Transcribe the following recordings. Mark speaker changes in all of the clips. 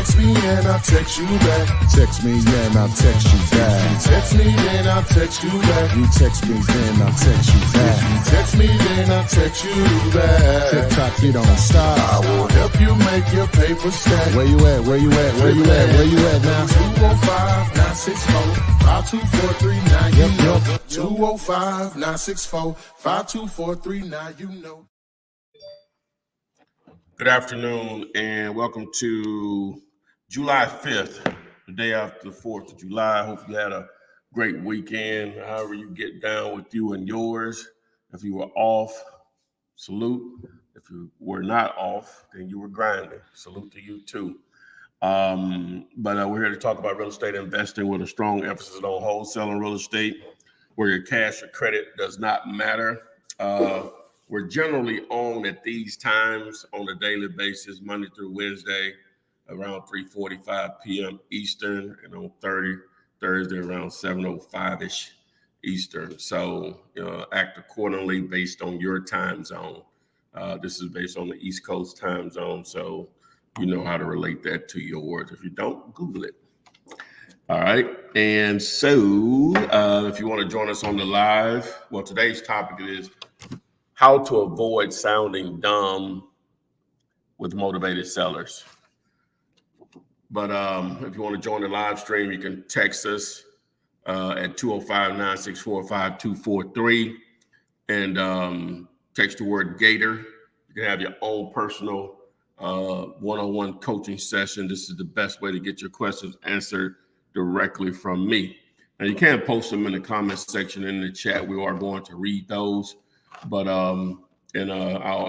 Speaker 1: text me and I'll text you back.
Speaker 2: Text me and I'll text you back.
Speaker 1: You text me, then I'll text you back.
Speaker 2: You text me, then I'll text you back.
Speaker 1: You text me, then I'll text you back.
Speaker 2: TikTok, you don't stop.
Speaker 1: I will help you make your paper stack.
Speaker 2: Where you at? Where you at? Where you at? Where you at now?
Speaker 1: 205-964-5243. Now you
Speaker 2: Yep,
Speaker 1: know.
Speaker 2: yep.
Speaker 1: 205-964-5243. Now you know.
Speaker 3: Good afternoon and welcome to July 5th, the day after the 4th of July. I hope you had a great weekend, however you get down with you and yours. If you were off, salute. If you were not off, then you were grinding. Salute to you too. But we're here to talk about real estate investing with a strong emphasis on wholesaling real estate, where your cash or credit does not matter. We're generally on at these times on a daily basis, Monday through Wednesday, around 3:45 p.m. Eastern, and on Thursday around 7:05-ish Eastern. So act accordingly based on your time zone. This is based on the East Coast time zone, so you know how to relate that to yours. If you don't, Google it. All right. And so if you want to join us on the live, well, today's topic is how to avoid sounding dumb with motivated sellers. But if you want to join the live stream, you can text us at 205-964-5243 and text the word Gator. You can have your own personal one-on-one coaching session. This is the best way to get your questions answered directly from me. Now, you can post them in the comment section in the chat. We are going to read those, but I'll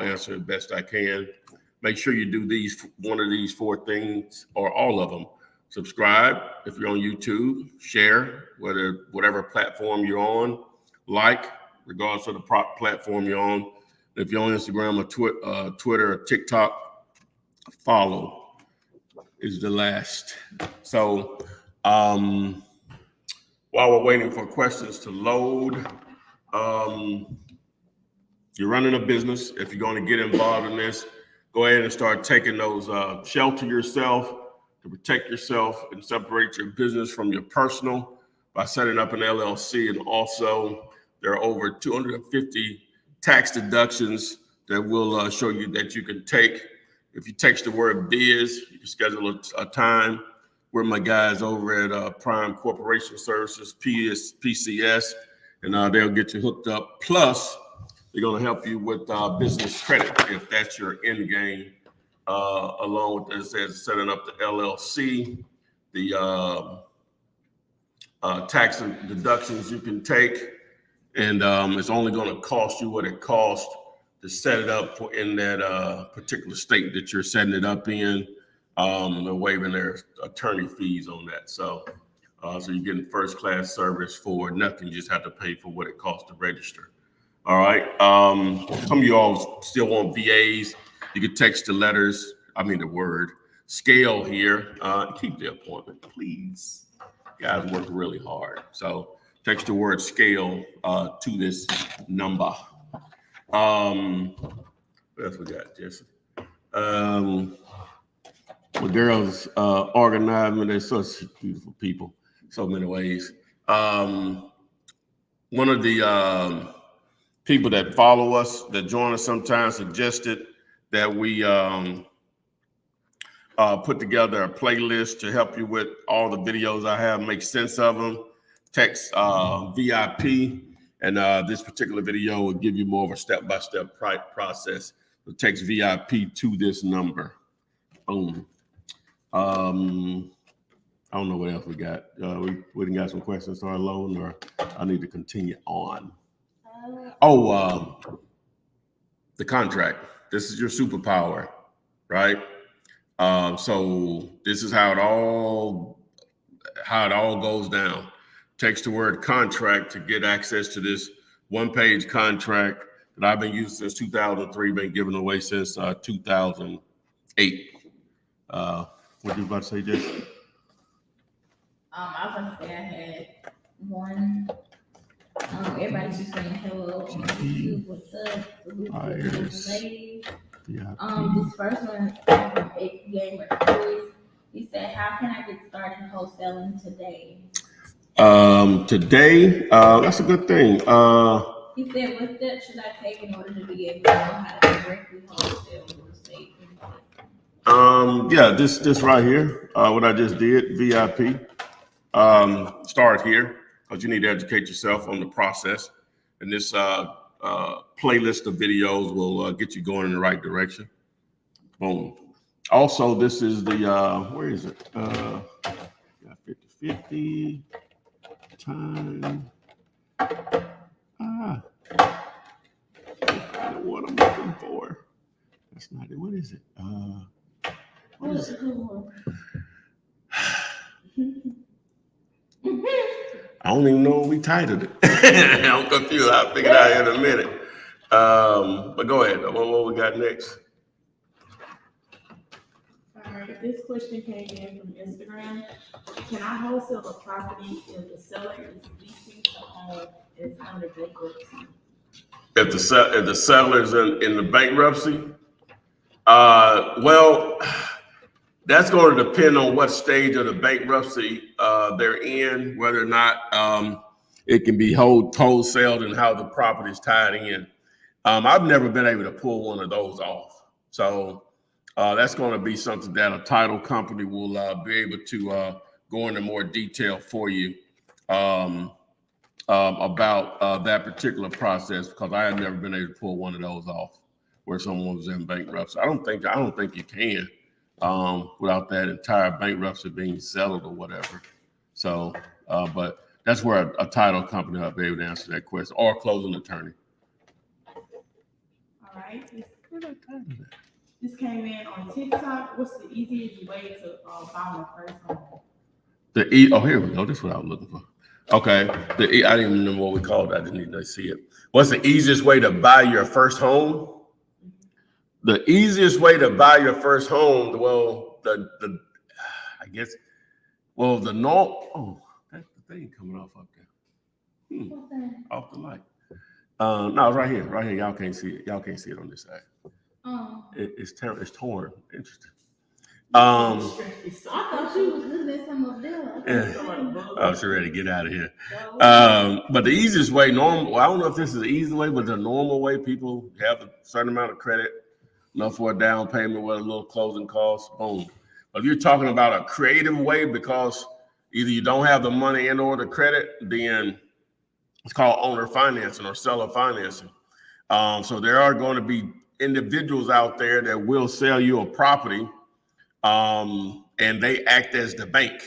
Speaker 3: answer the best I can. Make sure you do one of these four things or all of them. Subscribe if you're on YouTube, share whatever platform you're on, like regardless of the platform you're on. If you're on Instagram or Twitter or TikTok, follow is the last. So while we're waiting for questions to load, you're running a business. If you're going to get involved in this, go ahead and start taking those, shelter yourself to protect yourself and separate your business from your personal by setting up an LLC. And also there are over 250 tax deductions that will show you that you can take. If you text the word biz, you can schedule a time with my guys over at Prime Corporation Services, PCS, and they'll get you hooked up. Plus, they're going to help you with business credit if that's your end game, along with, as I said, setting up the LLC, the tax and deductions you can take, and it's only going to cost you what it costs to set it up in that particular state that you're setting it up in. They're waiving their attorney fees on that. So you're getting first-class service for nothing. You just have to pay for what it costs to register. All right. Some of you all still want VAs. You can text the word scale here. Keep the appointment, please. Guys work really hard. So text the word scale to this number. What else we got, Jesse? The girls organized me. They're such beautiful people, so many ways. One of the people that follow us, that join us sometimes, suggested that we put together a playlist to help you with all the videos I have, make sense of them. Text VIP, and this particular video will give you more of a step-by-step process. So text VIP to this number. Boom. I don't know what else we got. We done got some questions started loading, or I need to continue on. The contract. This is your superpower, right? So this is how it all goes down. Text the word contract to get access to this one-page contract that I've been using since 2003, been given away since 2008. What you about to say, Jess?
Speaker 4: I was going to say I had one. Everybody just saying hello on YouTube. What's up? Ladies. Yeah. This first one from X Gamer Quiz. He He said, "How can I get started wholesaling today?"
Speaker 3: Today, that's a good thing.
Speaker 4: He said, "What steps should I take in order to be able to know how to directly wholesale real estate?"
Speaker 3: Yeah, this right here, what I just did, VIP. Start here because you need to educate yourself on the process, and this playlist of videos will get you going in the right direction. Boom. Also, this is the where is it? 50/50 time. Ah, what I'm looking for. That's not it. What is it? What is it? I don't even know what we titled it. I'm confused. I'll figure it out in a minute. But go ahead. What we got next?
Speaker 5: All right, this question came in from Instagram. Can I wholesale a property if the seller is leasing the home and is under bankruptcy?
Speaker 3: If the seller's in the bankruptcy, well, that's going to depend on what stage of the bankruptcy they're in, whether or not it can be wholesaled and how the property is tied in. I've never been able to pull one of those off. So that's going to be something that a title company will be able to go into more detail for you about that particular process, because I have never been able to pull one of those off where someone was in bankruptcy. I don't think you can without that entire bankruptcy being settled or whatever. So, but that's where a title company will be able to answer that question, or a closing attorney.
Speaker 5: All right, this came in on TikTok. What's the easiest way to buy my first home?
Speaker 3: Oh, here we go. This is what I was looking for. Okay. I didn't even remember what we called it. I didn't even see it. What's the easiest way to buy your first home? The easiest way to buy your first home, well, I guess, well, the normal, oh, that's the thing coming off up there. Off the light. No, it's right here. Right here. Y'all can't see it. Y'all can't see it on this side. It's torn. Interesting.
Speaker 4: I thought you was looking at some of them.
Speaker 3: I was ready to get out of here. But the easiest way, I don't know if this is the easy way, but the normal way, people have a certain amount of credit, enough for a down payment with a little closing costs, boom. But if you're talking about a creative way, because either you don't have the money and or the credit, then it's called owner financing or seller financing. So there are going to be individuals out there that will sell you a property and they act as the bank.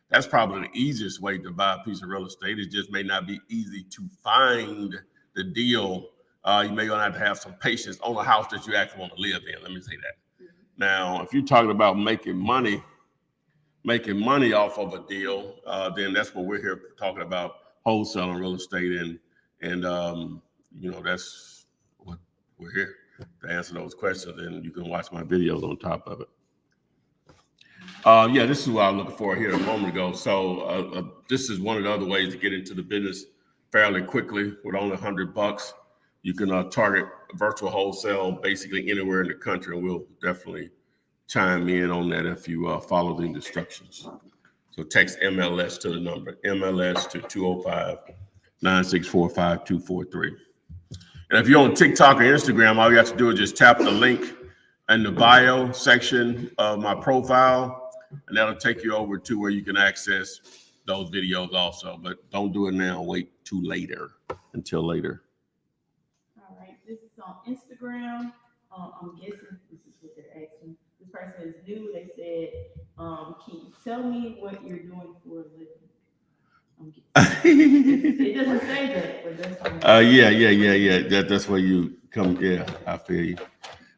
Speaker 3: That's probably the easiest way to buy a piece of real estate. It just may not be easy to find the deal. You may gonna have to have some patience on a house that you actually want to live in. Let me say that. Now, if you're talking about making money off of a deal, then that's what we're here talking about, wholesaling real estate, and that's what we're here to answer those questions. And you can watch my videos on top of it. This is what I was looking for here a moment ago. So this is one of the other ways to get into the business fairly quickly with only $100. You can target virtual wholesale basically anywhere in the country, and we'll definitely chime in on that if you follow the instructions. So text MLS to the number, MLS to 205-964-5243. And if you're on TikTok or Instagram, all you have to do is just tap the link in the bio section of my profile, and that'll take you over to where you can access those videos also. But don't do it now. Wait until later.
Speaker 5: All right, this is on Instagram. I'm guessing this is what they're asking. This person is new. They said, can you tell me what you're doing for a living? It doesn't say that, but that's
Speaker 3: That's where you come. Yeah, I feel you.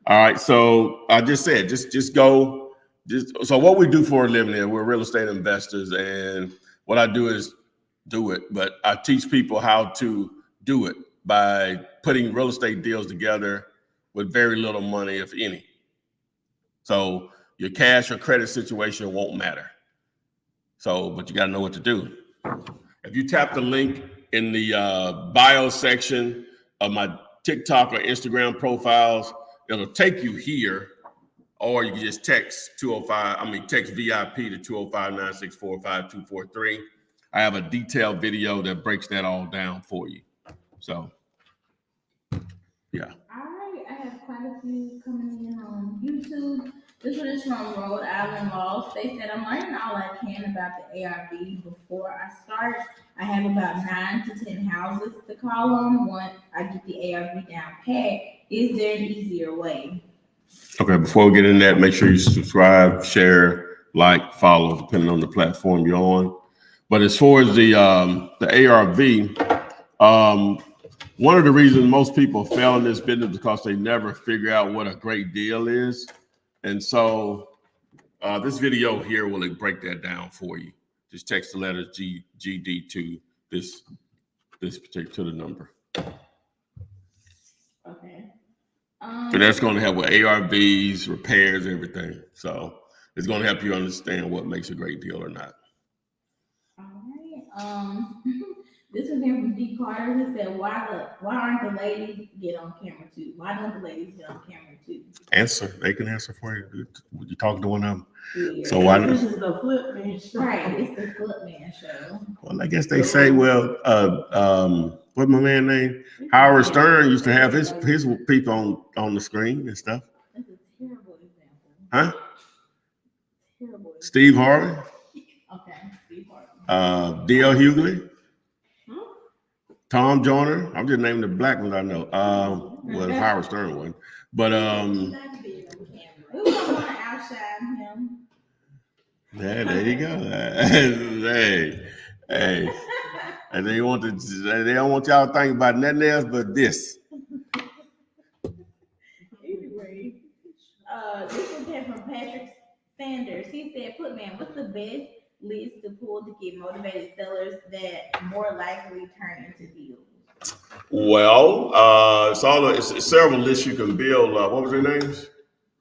Speaker 3: All right, so I just said, just go. So what we do for a living is we're real estate investors, and what I do is do it, but I teach people how to do it by putting real estate deals together with very little money, if any. So your cash or credit situation won't matter. So, but you got to know what to do. If you tap the link in the bio section of my TikTok or Instagram profiles, it'll take you here, or you can just text text VIP to 205-964-5243. I have a detailed video that breaks that all down for you. So, yeah.
Speaker 4: All right, I have quite a few coming in on YouTube. This one is from Rhode Island Laws. They said, I'm learning all I can about the ARV before I start. I have about 9 to 10 houses to call on once I get the ARV down pat. Is there an easier way?
Speaker 3: Okay, before we get in that, make sure you subscribe, share, like, follow, depending on the platform you're on. But as far as the ARV, one of the reasons most people fail in this business is because they never figure out what a great deal is. And so this video here will break that down for you. Just text the letter GD to this particular number.
Speaker 4: Okay.
Speaker 3: So that's going to help with ARVs, repairs, everything. So it's going to help you understand what makes a great deal or not.
Speaker 4: All right. This one came from D. Carter. He said, why aren't the ladies get on camera too? Why don't the ladies get on camera too?
Speaker 3: Answer. They can answer for you. You talk to one of them.
Speaker 4: Yeah.
Speaker 3: So why?
Speaker 5: This is the Flip Man show.
Speaker 4: Right, it's the Flip Man show.
Speaker 3: Well, I guess they say, what's my man name? Howard Stern used to have his people on the screen and stuff.
Speaker 4: That's a terrible example.
Speaker 3: Huh?
Speaker 4: Terrible example.
Speaker 3: Steve Harvey,
Speaker 4: Okay, Steve Harvey.
Speaker 3: D.L. Hughley, Tom Joyner. I'm just naming the black ones I know. Well, Howard Stern one, but
Speaker 4: Who's gonna want to outshine him?
Speaker 3: yeah, there you go. hey, and they don't want y'all to think about nothing else but this.
Speaker 4: Anyway, this one came from Patrick Sanders. He said, "Footman, what's the best list to pull to get motivated sellers that more likely turn into deals?"
Speaker 3: Well, it's several lists you can build. What was their names?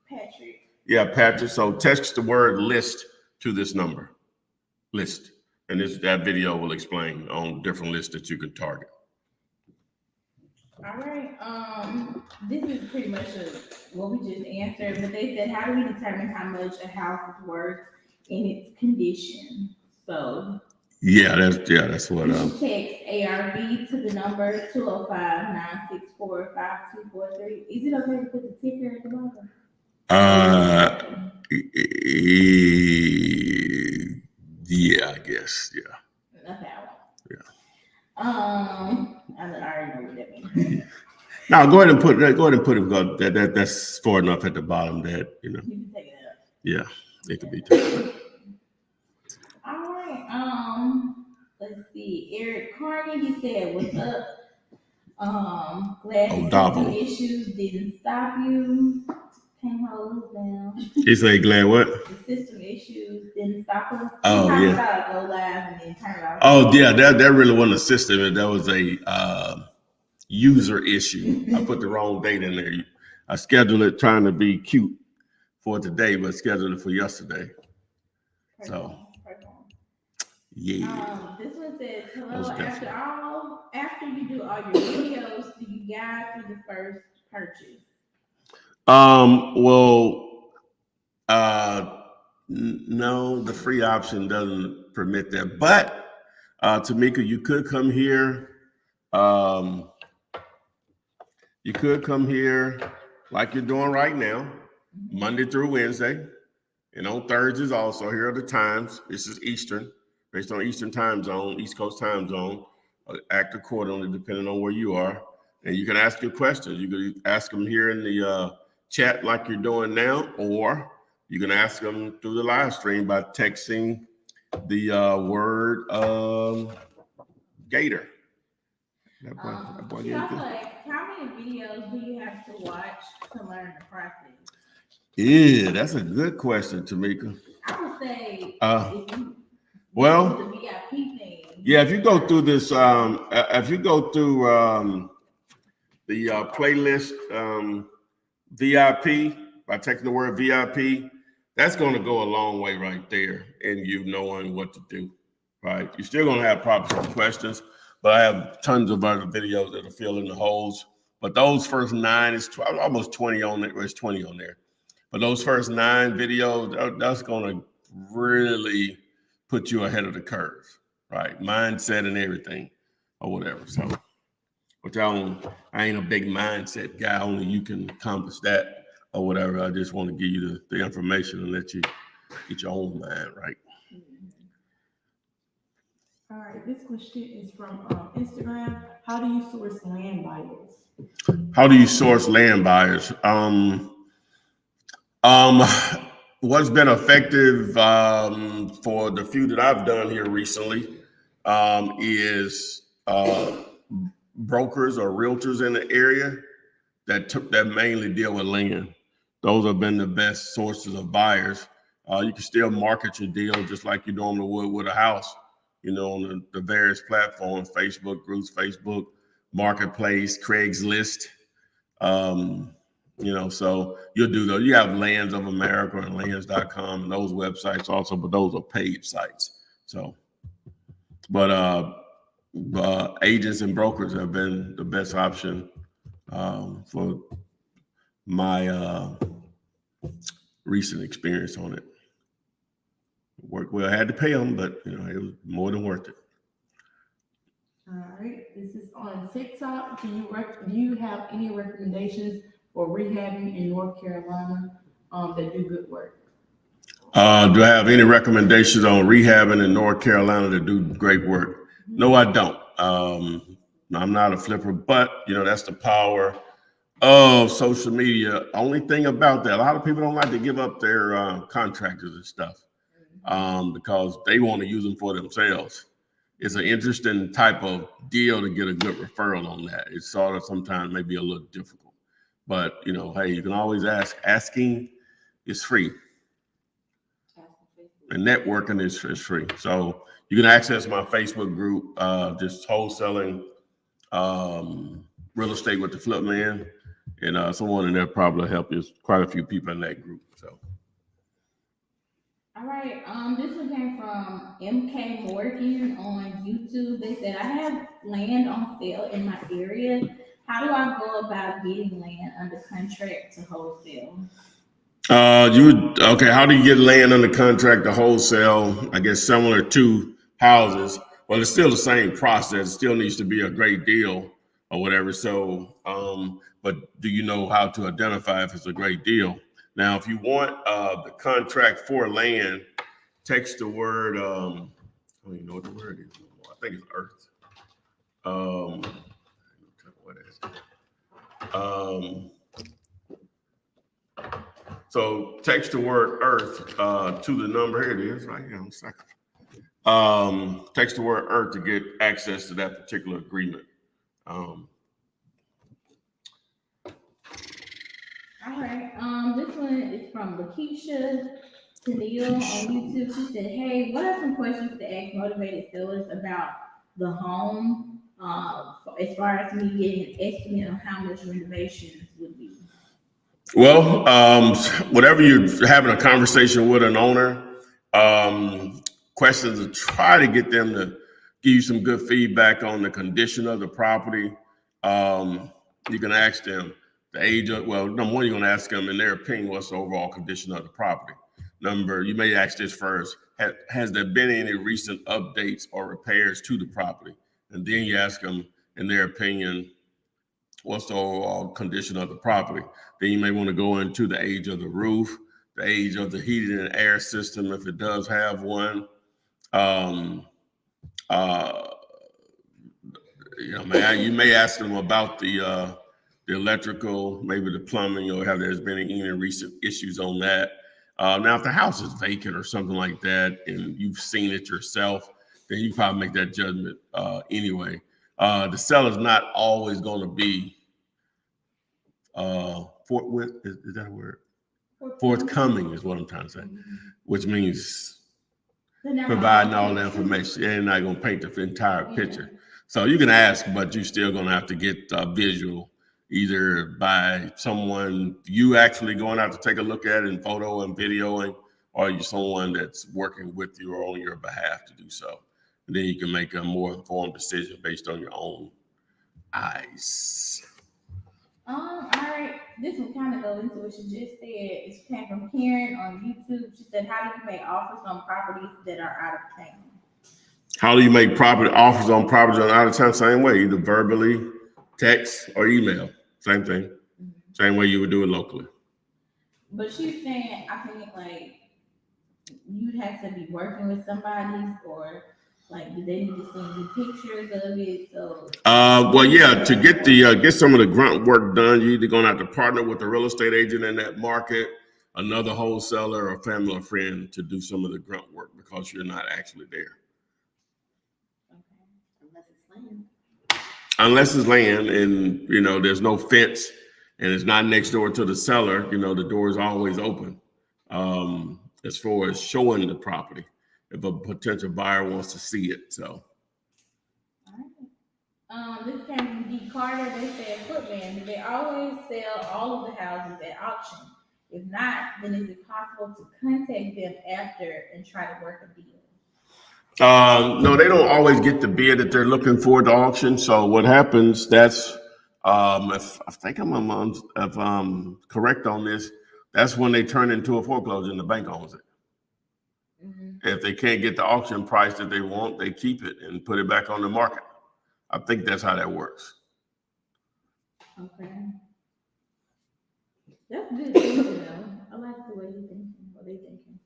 Speaker 4: Patrick.
Speaker 3: Yeah, Patrick. So text the word list to this number. List. And that video will explain on different lists that you can target.
Speaker 4: All right. This is pretty much what we just answered, but they said, how do we determine how much a house is worth in its condition? So
Speaker 3: that's what
Speaker 4: you should text ARV to the number 205-964-5243. Is it okay to put the ticker at the bottom?
Speaker 3: Yeah, I guess. Yeah.
Speaker 4: Okay.
Speaker 3: Yeah.
Speaker 4: I already know what that means.
Speaker 3: Now go ahead and put it because that's far enough at the bottom that
Speaker 4: You can take it up.
Speaker 3: Yeah, it could be taken.
Speaker 4: All right. Let's see. Eric Carney, he said, "What's up? Glad the system issues didn't stop you. Can't hold us down."
Speaker 3: He said, "Glad what?
Speaker 4: The system issues didn't stop us."
Speaker 3: Oh yeah.
Speaker 4: Go live and then turn it off.
Speaker 3: Oh yeah, that really wasn't a system. That was a user issue. I put the wrong date in there. I scheduled it trying to be cute for today, but scheduled it for yesterday. So. Yeah.
Speaker 4: This one says, "Hello. After you do all your videos, do you guide through the first purchase?"
Speaker 3: No, the free option doesn't permit that. But Tamika, you could come here. You could come here like you're doing right now, Monday through Wednesday, and on Thursdays also. Here are the times. This is Eastern. Based on Eastern time zone, East Coast time zone, act accordingly depending on where you are. And you can ask your questions. You can ask them here in the chat like you're doing now, or you can ask them through the live stream by texting the word Gator. That boy
Speaker 4: how many videos do you have to watch to learn the process?
Speaker 3: Yeah, that's a good question, Tamika.
Speaker 4: I would say
Speaker 3: well,
Speaker 4: the VIP thing.
Speaker 3: Yeah, if you go through this, if you go through the playlist VIP by texting the word VIP, that's going to go a long way right there in you knowing what to do. Right, you're still going to have probably some questions, but I have tons of other videos that are filling the holes. But those first 9 is almost 20 on there. It's 20 on there. But those first 9 videos, that's going to really put you ahead of the curve, right? Mindset and everything or whatever. So, which I ain't a big mindset guy. Only you can accomplish that or whatever. I just want to give you the information and let you get your own mind right.
Speaker 5: All right, this question is from Instagram. How do you source land buyers?
Speaker 3: How do you source land buyers? What's been effective for the few that I've done here recently is brokers or realtors in the area that mainly deal with land. Those have been the best sources of buyers. You can still market your deal just like you normally would with a house, on the various platforms, Facebook groups, Facebook Marketplace, Craigslist. So you'll do those. You have Lands of America and lands.com and those websites also, but those are paid sites. So, but agents and brokers have been the best option for my recent experience on it. Worked well. I had to pay them, but it was more than worth it.
Speaker 5: All right, this is on TikTok. Do you have any recommendations for rehabbing in North Carolina that do good work?
Speaker 3: Do I have any recommendations on rehabbing in North Carolina that do great work? No, I don't. I'm not a flipper, but that's the power of social media. Only thing about that, a lot of people don't like to give up their contractors and stuff because they want to use them for themselves. It's an interesting type of deal to get a good referral on that. It's sort of sometimes maybe a little difficult, but hey, you can always ask. Asking is free, and networking is free. So you can access my Facebook group, just wholesaling real estate with the Flip Man, and someone in there probably help you. There's quite a few people in that group. So.
Speaker 4: All right. This one came from MK Morgan on YouTube. They said, I have land on sale in my area. How do I go about getting land under contract to wholesale?
Speaker 3: How do you get land under contract to wholesale? I guess similar to houses. Well, it's still the same process. It still needs to be a great deal or whatever. So, but do you know how to identify if it's a great deal? Now, if you want the contract for land, text the word, I don't even know what the word is. I think it's earth. What is it? So text the word earth to the number. Here it is, right here on the second. Text the word earth to get access to that particular agreement.
Speaker 4: All right. This one is from Lakeisha Tennille on YouTube. She said, hey, what are some questions to ask motivated sellers about the home as far as me getting an estimate on how much renovations would be?
Speaker 3: Well, whatever you're having a conversation with an owner, questions to try to get them to give you some good feedback on the condition of the property. You can ask them the age of, well, number one, you're going to ask them in their opinion, what's the overall condition of the property. You may ask this first, has there been any recent updates or repairs to the property? And then you ask them in their opinion, what's the overall condition of the property? Then you may want to go into the age of the roof, the age of the heating and air system, if it does have one. You may ask them about the electrical, maybe the plumbing, or have there's been any recent issues on that. Now, if the house is vacant or something like that, and you've seen it yourself, then you probably make that judgment anyway. The seller's not always going to be is that a word? Forthcoming is what I'm trying to say, which means providing all the information. They're not going to paint the entire picture. So you can ask, but you're still going to have to get a visual, either by someone you actually going out to take a look at it in photo and videoing, or you're someone that's working with you or on your behalf to do so. And then you can make a more informed decision based on your own eyes.
Speaker 4: All right. This one kind of goes into what she just said. It came from Karen on YouTube. She said, "How do you make offers on properties that are out of town?"
Speaker 3: How do you make property offers on properties on out of town? Same way, either verbally, text, or email. Same thing. Same way you would do it locally.
Speaker 4: But she's saying, I think like you'd have to be working with somebody, or like, do they need to send you pictures of it? So,
Speaker 3: Well, yeah, to get the get some of the grunt work done, you're either gonna have to partner with a real estate agent in that market, another wholesaler, or family or friend to do some of the grunt work because you're not actually there.
Speaker 5: Unless it's land.
Speaker 3: Unless it's land and there's no fence and it's not next door to the seller, the door is always open. As far as showing the property, if a potential buyer wants to see it. So
Speaker 4: this came from D. Carter. They said, "Footman, do they always sell all of the houses at auction? If not, then is it possible to contact them after and try to work a deal?"
Speaker 3: No, they don't always get the bid that they're looking for at the auction. So what happens? That's if I think if correct on this, that's when they turn into a foreclosure and the bank owns it. If they can't get the auction price that they want, they keep it and put it back on the market. I think that's how that works.
Speaker 4: Okay. That's good thinking, though. I like the way you thinking, what they thinking.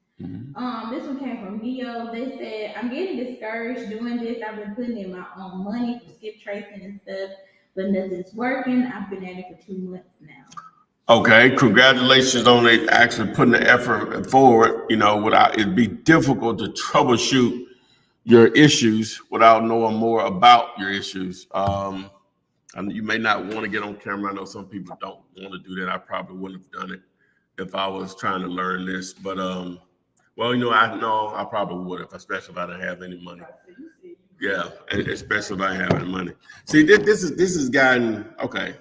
Speaker 4: This one came from Neo. They said, "I'm getting discouraged doing this. I've been putting in my own money for skip tracing and stuff, but nothing's working. I've been at it for 2 months now."
Speaker 3: Okay, congratulations on it actually putting the effort forward. It'd be difficult to troubleshoot your issues without knowing more about your issues. And you may not want to get on camera. I know some people don't want to do that. I probably wouldn't have done it if I was trying to learn this. But well, I know I probably would have, especially if I didn't have any money. Yeah, especially if I didn't have any money. See, this has gotten okay.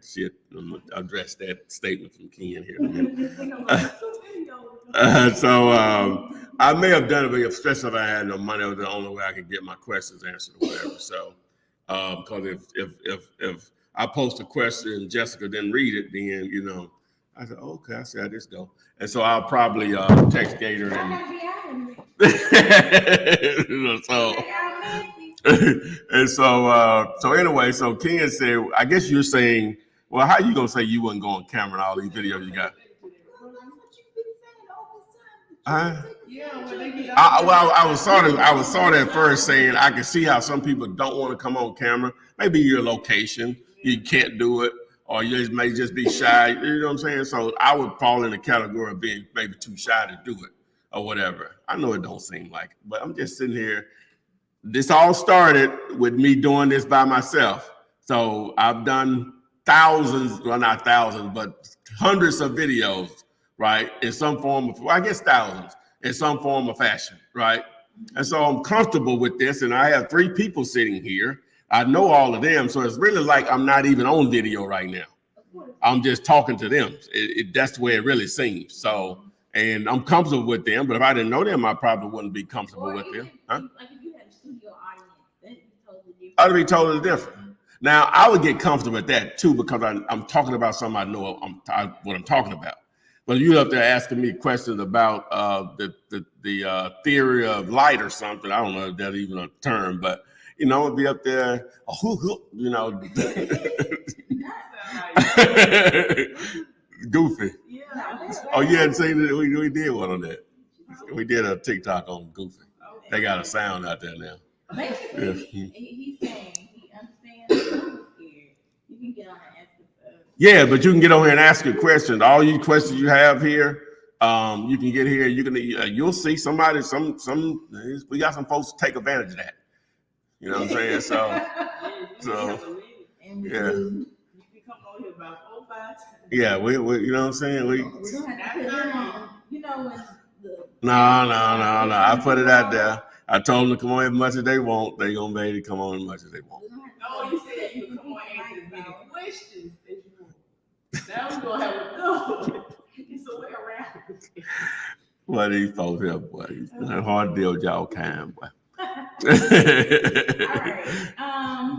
Speaker 3: Shit, I'm gonna address that statement from Ken here in a minute. So I may have done it, but especially if I had no money, it was the only way I could get my questions answered or whatever. So because if I post a question and Jessica didn't read it, then I said, okay, I see how this go. And so I'll probably text Gator and and so anyway, so Ken said, I guess you're saying, well, how you gonna say you wouldn't go on camera in all these videos you got? I was sort of at first saying I could see how some people don't want to come on camera. Maybe your location, you can't do it, or you may just be shy. You know what I'm saying? So I would fall in the category of being maybe too shy to do it or whatever. I know it don't seem like it, but I'm just sitting here. This all started with me doing this by myself. So I've done thousands, well, not thousands, but hundreds of videos, right? In some form of, well, I guess thousands in some form of fashion, right? And so I'm comfortable with this. And I have 3 people sitting here. I know all of them. So it's really like I'm not even on video right now. I'm just talking to them. That's the way it really seems. So, and I'm comfortable with them. But if I didn't know them, I probably wouldn't be comfortable with them. Huh?
Speaker 4: Like if you had a studio audience, that'd be totally different.
Speaker 3: I'd be totally different. Now, I would get comfortable with that too because I'm talking about something I know what I'm talking about. But you up there asking me questions about the theory of light or something. I don't know if that's even a term, but it'd be up there, Goofy. Oh, you hadn't seen it? We did one on that. We did a TikTok on Goofy. They got a sound out there now.
Speaker 4: Basically, he's saying he understands. I'm scared. You can get on and ask him.
Speaker 3: Yeah, but you can get on here and ask your questions. All you questions you have here, you can get here. You'll see somebody. We got some folks to take advantage of that. You know what I'm saying? So yeah. Yeah, we you know what I'm saying? We don't have to put them on. No. I put it out there. I told them to come on as much as they want. They gonna be able to come on as much as they want.
Speaker 5: No, you said you come on and answer as many questions as you want. Now we're gonna have a no. It's a way around.
Speaker 3: Well, these folks here, boy, it's hard to deal with y'all kind, boy.
Speaker 4: All right.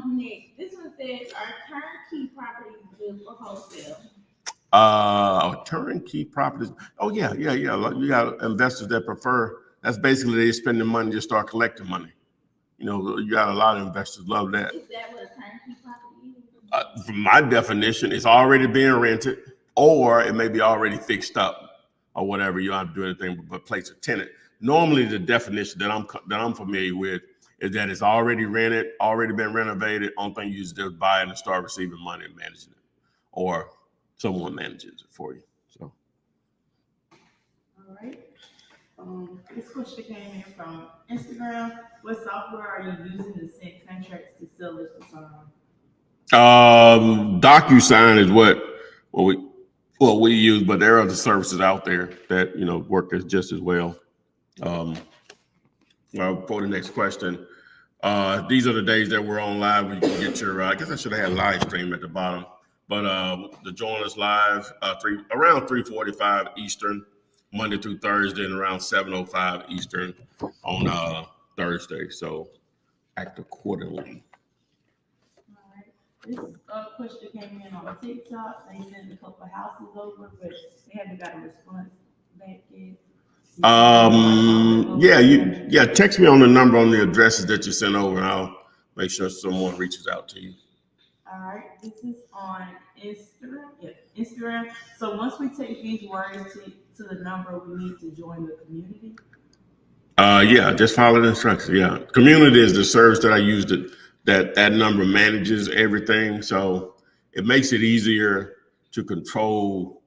Speaker 4: Nick, this one says, "Are turnkey properties good good for wholesale?
Speaker 3: Turnkey properties. Oh yeah. Like, you got investors that prefer. That's basically they spending money to start collecting money. You know, you got a lot of investors love that.
Speaker 4: Is that what a turnkey property is?
Speaker 3: From my definition, it's already being rented, or it may be already fixed up, or whatever. You don't have to do anything but place a tenant. Normally, the definition that I'm familiar with is that it's already rented, already been renovated. Only thing you just buy it and start receiving money and managing it, or someone manages it for you. So,
Speaker 5: All right. This question came in from Instagram. What software are you using to send contracts to sellers to sign?
Speaker 3: DocuSign is what we use, but there are other services out there that work just as well. For the next question, these are the days that we're on live. Where you can get your. I guess I should have had live stream at the bottom, but to join us live around 3:45 Eastern, Monday through Thursday, and around 7:05 Eastern on Thursday. So act accordingly.
Speaker 5: All right. This question came in on TikTok. They sent a couple of houses over, but they haven't got a response back yet.
Speaker 3: Text me on the number on the addresses that you sent over, and I'll make sure someone reaches out to you.
Speaker 5: All right, this is on Instagram. Yeah, Instagram. So once we take these words to the number, we need to join the community.
Speaker 3: Just follow the instructions. Yeah, community is the service that I use that number manages everything, so it makes it easier to control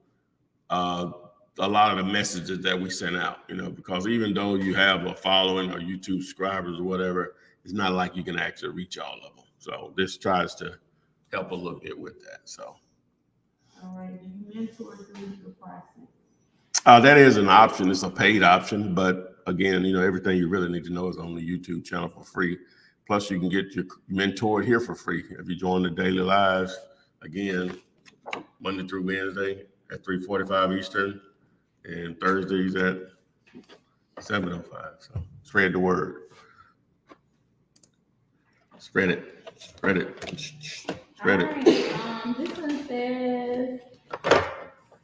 Speaker 3: a lot of the messages that we send out, because even though you have a following or YouTube subscribers or whatever, it's not like you can actually reach all of them. So this tries to help a little bit with that. So.
Speaker 5: All right. Do you mentor through the process?
Speaker 3: That is an option. It's a paid option, but again, everything you really need to know is on the YouTube channel for free. Plus, you can get your mentor here for free if you join the daily lives. Again, Monday through Wednesday at 3:45 Eastern. And Thursdays at 7:05. So spread the word. Spread it. Spread it. Spread it.
Speaker 4: This one says,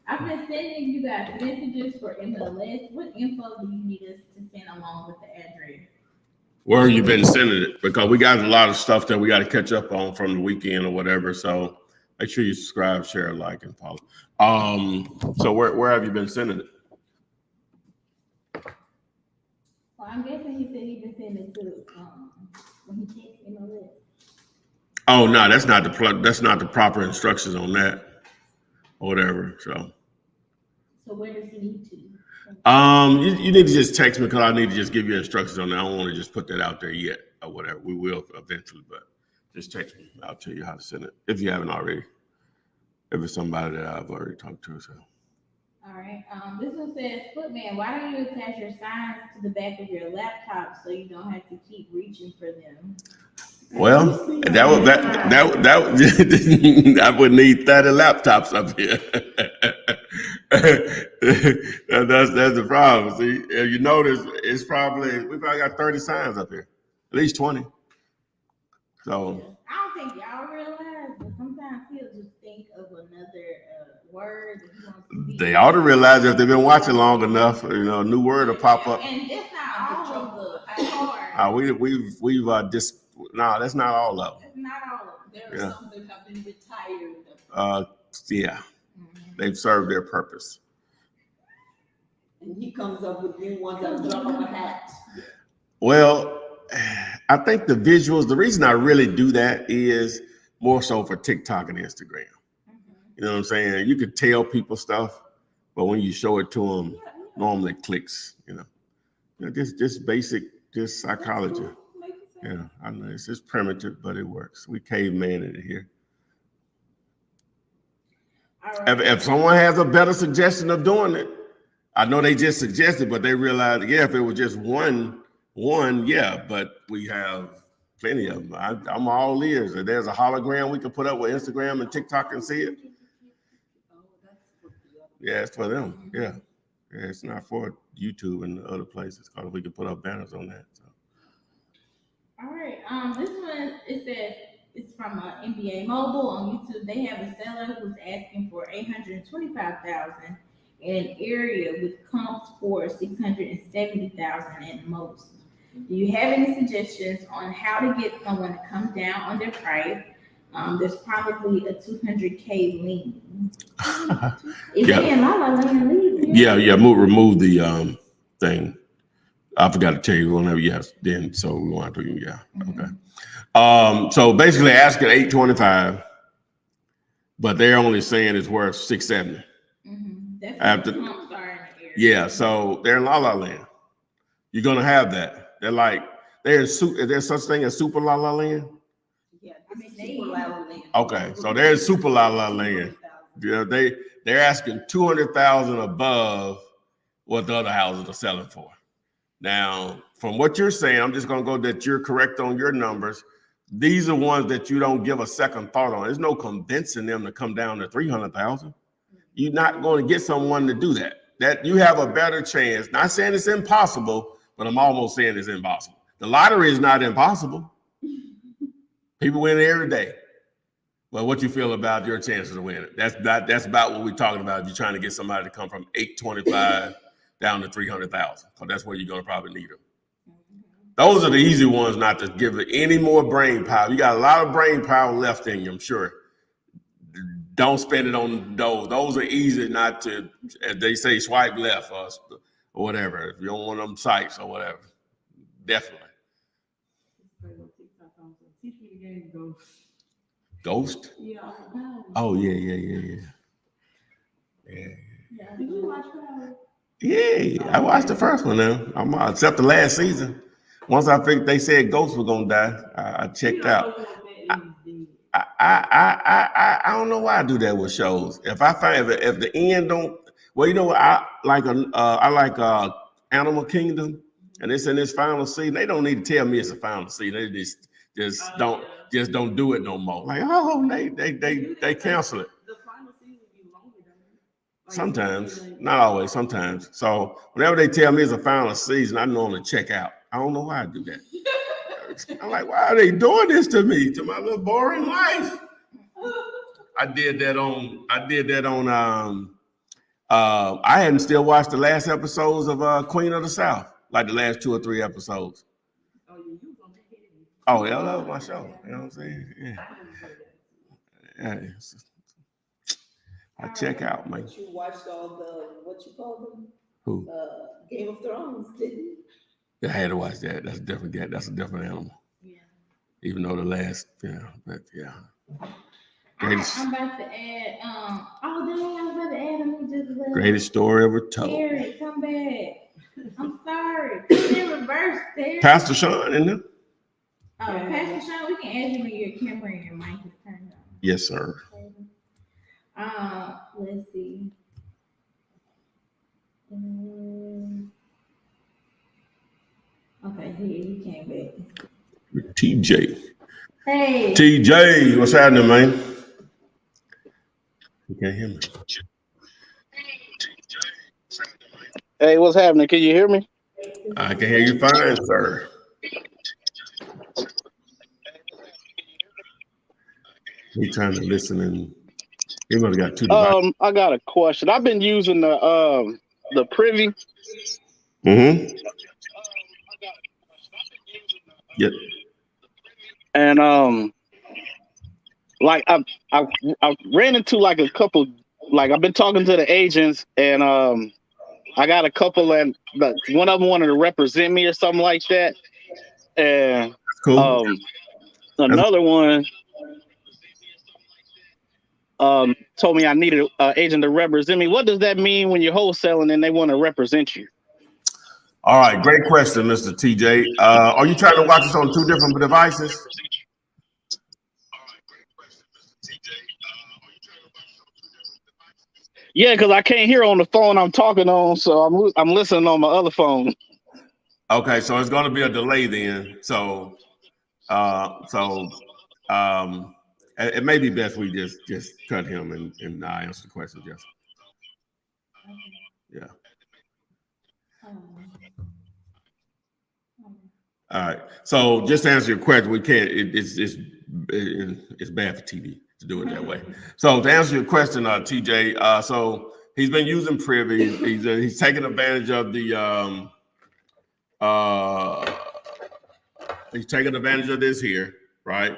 Speaker 4: I've been sending you guys messages for MLS. What info do you need us to send along with the address?
Speaker 3: Where have you been sending it? Because we got a lot of stuff that we got to catch up on from the weekend or whatever. So make sure you subscribe, share, like, and follow. So where have you been sending it?
Speaker 4: Well, I'm guessing he said he's been sending it to when he checks MLS.
Speaker 3: Oh no, that's not the proper instructions on that or whatever. So
Speaker 4: where does he need to?
Speaker 3: You need to just text me because I need to just give you instructions on that. I don't want to just put that out there yet or whatever. We will eventually, but just text me. I'll tell you how to send it if you haven't already. If it's somebody that I've already talked to. So.
Speaker 4: All right. This one says, Footman, why don't you attach your signs to the back of your laptop so you don't have to keep reaching for them?
Speaker 3: Well, that I would need 30 laptops up here. that's the problem. See, if you notice, we probably got 30 signs up here, at least 20. So
Speaker 4: I don't think y'all realize, but sometimes he'll just think of another word that he wants to be.
Speaker 3: They ought to realize if they've been watching long enough, a new word will pop up.
Speaker 4: And that's not all of the cards.
Speaker 3: We've no, that's not all of them.
Speaker 4: That's not all of them.
Speaker 6: There are some that have been retired.
Speaker 3: Yeah, they've served their purpose.
Speaker 6: And he comes up with new ones that drop of a hat.
Speaker 3: Well, I think the visuals, the reason I really do that is more so for TikTok and Instagram. You know what I'm saying? You could tell people stuff, but when you show it to them, normally it clicks, just basic, just psychology.
Speaker 6: Cool.
Speaker 3: Yeah, I know it's just primitive, but it works. We caveman in it here.
Speaker 4: Right.
Speaker 3: If someone has a better suggestion of doing it, I know they just suggested, but they realized, if it was just one, but we have plenty of them. I'm all ears. If there's a hologram we can put up with Instagram and TikTok and see it. Yeah, it's for them. Yeah, it's not for YouTube and other places because we can put up banners on that. So.
Speaker 4: All right. This one, it says, It's from NBA Mobile on YouTube. They have a seller who's asking for 825,000 in an area with comps for 670,000 at most. Do you have any suggestions on how to get someone to come down on their price? There's probably a 200K lean. Is
Speaker 3: Yeah.
Speaker 4: they in La La Land leave?
Speaker 3: Yeah, remove the thing. I forgot to tell you whenever yes, then so we want to yeah. Okay. So basically asking 825, but they're only saying it's worth 670.
Speaker 4: That's
Speaker 3: After
Speaker 4: what the comps are in the area.
Speaker 3: yeah, so they're in La La Land. You're gonna have that. They're like is there such thing as super La La Land?
Speaker 6: Yeah, super La La Land.
Speaker 3: Okay, so there's super La La Land. Yeah, they're asking 200,000 above what the other houses are selling for. Now, from what you're saying, I'm just gonna go that you're correct on your numbers. These are ones that you don't give a second thought on. There's no convincing them to come down to 300,000. You're not going to get someone to do that. That you have a better chance. Not saying it's impossible, but I'm almost saying it's impossible. The lottery is not impossible. People win every day. Well, what you feel about your chances of winning? That's about what we're talking about. If you're trying to get somebody to come from 825 down to 300,000, because that's where you're going to probably need them. Those are the easy ones not to give it any more brain power. You got a lot of brain power left in you, I'm sure. Don't spend it on those. Those are easy not to, as they say, swipe left or whatever. If you don't want them sites or whatever, definitely.
Speaker 5: Teach me the game Ghost.
Speaker 3: Ghost?
Speaker 5: Yeah, I forgot.
Speaker 3: Oh yeah.
Speaker 5: Did you watch that?
Speaker 3: Yeah, I watched the first one now. Except the last season. Once I figured they said Ghost was gonna die, I checked out. I don't know why I do that with shows. If I find if the end don't, well, you know what I like Animal Kingdom, and it's in this final season. They don't need to tell me it's a final season. They just don't do it no more. Like they cancel it.
Speaker 5: The final season be longer than
Speaker 3: Sometimes, not always. Sometimes. So whenever they tell me it's a final season, I normally check out. I don't know why I do that. I'm like, why are they doing this to me, to my little boring life? I did that on. I hadn't still watched the last episodes of Queen of the South, like the last 2 or 3 episodes. Oh, yeah, that was my show. You know what I'm saying? Yeah. I check out, man.
Speaker 6: You watched all the what you call them?
Speaker 3: Who?
Speaker 6: Game of Thrones, didn't you?
Speaker 3: I had to watch that. That's a different game. That's a different animal.
Speaker 4: Yeah.
Speaker 3: Even though the last, but yeah.
Speaker 4: Greatest, I'm about to add. Oh, dang! I was about to add. Let me just
Speaker 3: greatest story ever told.
Speaker 4: Terry, come back. I'm sorry. It's in reverse, Terry.
Speaker 3: Pastor Sean, isn't it?
Speaker 4: Pastor Sean, we can add you when your camera and your mic is turned on.
Speaker 3: Yes, sir.
Speaker 4: Let's see. Okay, here he came back.
Speaker 3: TJ.
Speaker 4: Hey.
Speaker 3: TJ, what's happening, man? You can't hear me.
Speaker 7: Hey, what's happening? Can you hear me?
Speaker 3: I can hear you fine, sir. He trying to listen and he must have got 2 devices.
Speaker 7: I got a question. I've been using the Privy.
Speaker 3: Mm-hmm. Yep.
Speaker 7: And like I ran into like a couple, like I've been talking to the agents, and I got a couple, and one of them wanted to represent me or something like that, and
Speaker 3: cool.
Speaker 7: Another one told me I needed an agent to represent me. What does that mean when you're wholesaling and they want to represent you?
Speaker 3: All right, great question, Mr. TJ. Are you trying to watch this on 2 different devices?
Speaker 7: Yeah, because I can't hear on the phone I'm talking on, so I'm listening on my other phone.
Speaker 3: Okay, so it's going to be a delay then. So it may be best we just cut him and answer the question. Yes. Yeah. All right. So just to answer your question, we can't. It's it's bad for TV to do it that way. So to answer your question, TJ, so he's been using Privy. He's taking advantage of the he's taking advantage of this here, right?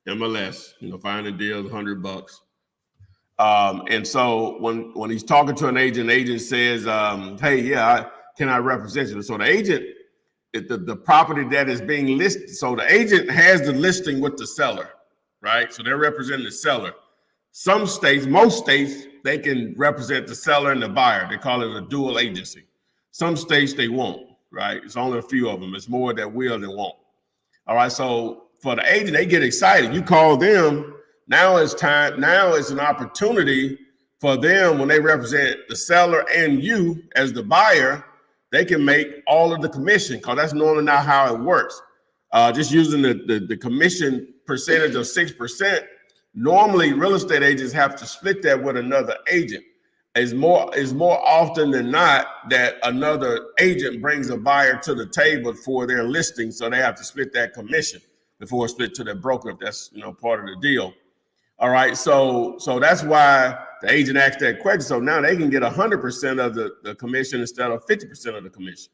Speaker 3: MLS, finding deals, $100. And so when he's talking to an agent says, "Hey, yeah, can I represent you?" So the agent, the property that is being listed, so the agent has the listing with the seller, right? So they're representing the seller. Some states, most states, they can represent the seller and the buyer. They call it a dual agency. Some states they won't, right? It's only a few of them. It's more that will than won't. All right, so for the agent, they get excited. You call them. Now it's time. Now it's an opportunity for them when they represent the seller and you as the buyer. They can make all of the commission because that's normally not how it works. Just using the commission percentage of 6%. Normally, real estate agents have to split that with another agent. It's more often than not that another agent brings a buyer to the table for their listing, so they have to split that commission before it's split to their broker if that's part of the deal. All right, so that's why the agent asked that question. So now they can get 100% of the commission instead of 50% of the commission.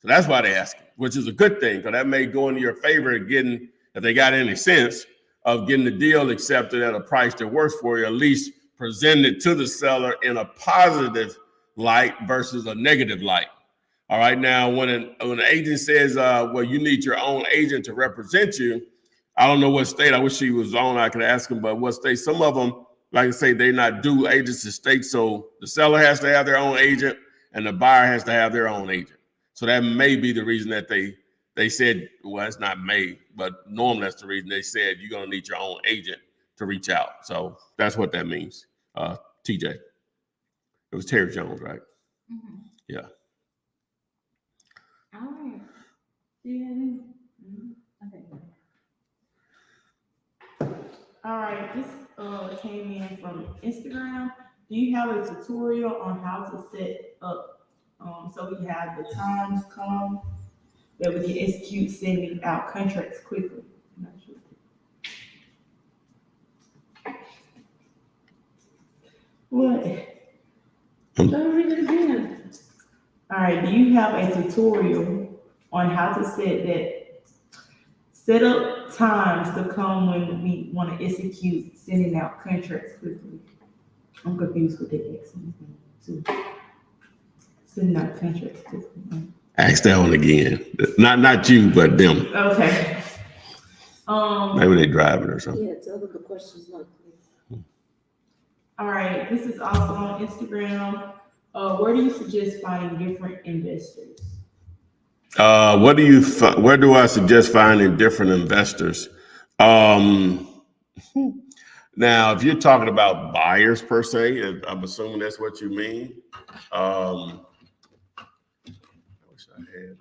Speaker 3: So that's why they ask it, which is a good thing because that may go into your favor getting, if they got any sense, of getting the deal accepted at a price that works for you, at least present it to the seller in a positive light versus a negative light. All right, now when an agent says, well, you need your own agent to represent you, I don't know what state, I wish he was on, I could ask him, but what state, some of them, like I say, they're not dual agency states, so the seller has to have their own agent and the buyer has to have their own agent. So that may be the reason that they said, well, it's not may, but normally that's the reason they said you're going to need your own agent to reach out. So that's what that means, TJ. It was Terry Jones, right?
Speaker 4: Mm-hmm.
Speaker 3: Yeah.
Speaker 4: All right. Okay.
Speaker 5: All right, this came in from Instagram. Do you have a tutorial on how to set up so we have the times come that we can execute sending out contracts quickly? I'm not sure. What?
Speaker 4: Don't read it again.
Speaker 5: All right, do you have a tutorial on how to set up times to come when we want to execute sending out contracts quickly? I'm confused with the accent too. Sending out contracts quickly.
Speaker 3: Ask that one again. Not you, but them.
Speaker 5: Okay.
Speaker 3: Maybe they driving or something.
Speaker 6: Yeah, tell them the question's not clear.
Speaker 5: All right, this is also on Instagram. Where do you suggest finding different investors?
Speaker 3: Where do I suggest finding different investors? Now, if you're talking about buyers per se, I'm assuming that's what you mean. I wish I had.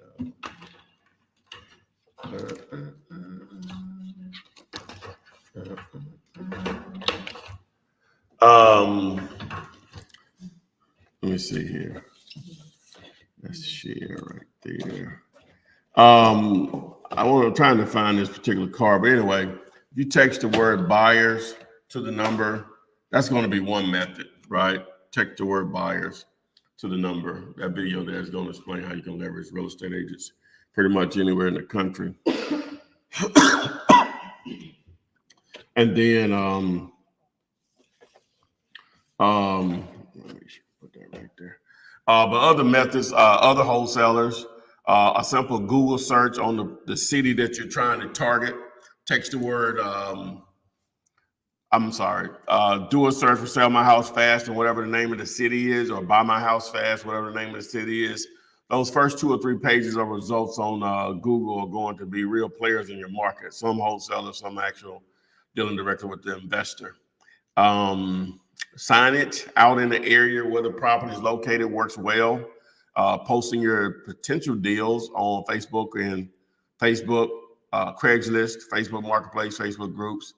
Speaker 3: Let me see here. Let's share right there. I'm trying to find this particular card, but anyway, if you text the word buyers to the number, that's going to be one method, right? Text the word buyers to the number. That video there is going to explain how you can leverage real estate agents pretty much anywhere in the country. And then, let me put that right there. But other methods, other wholesalers, a simple Google search on the city that you're trying to target. Text the word, do a search for Sell My House Fast and whatever the name of the city is, or Buy My House Fast, whatever the name of the city is. Those first 2 or 3 pages of results on Google are going to be real players in your market. Some wholesalers, some actual dealing directly with the investor. Signage out in the area where the property is located works well. Posting your potential deals on Facebook, Craigslist, Facebook Marketplace, Facebook groups.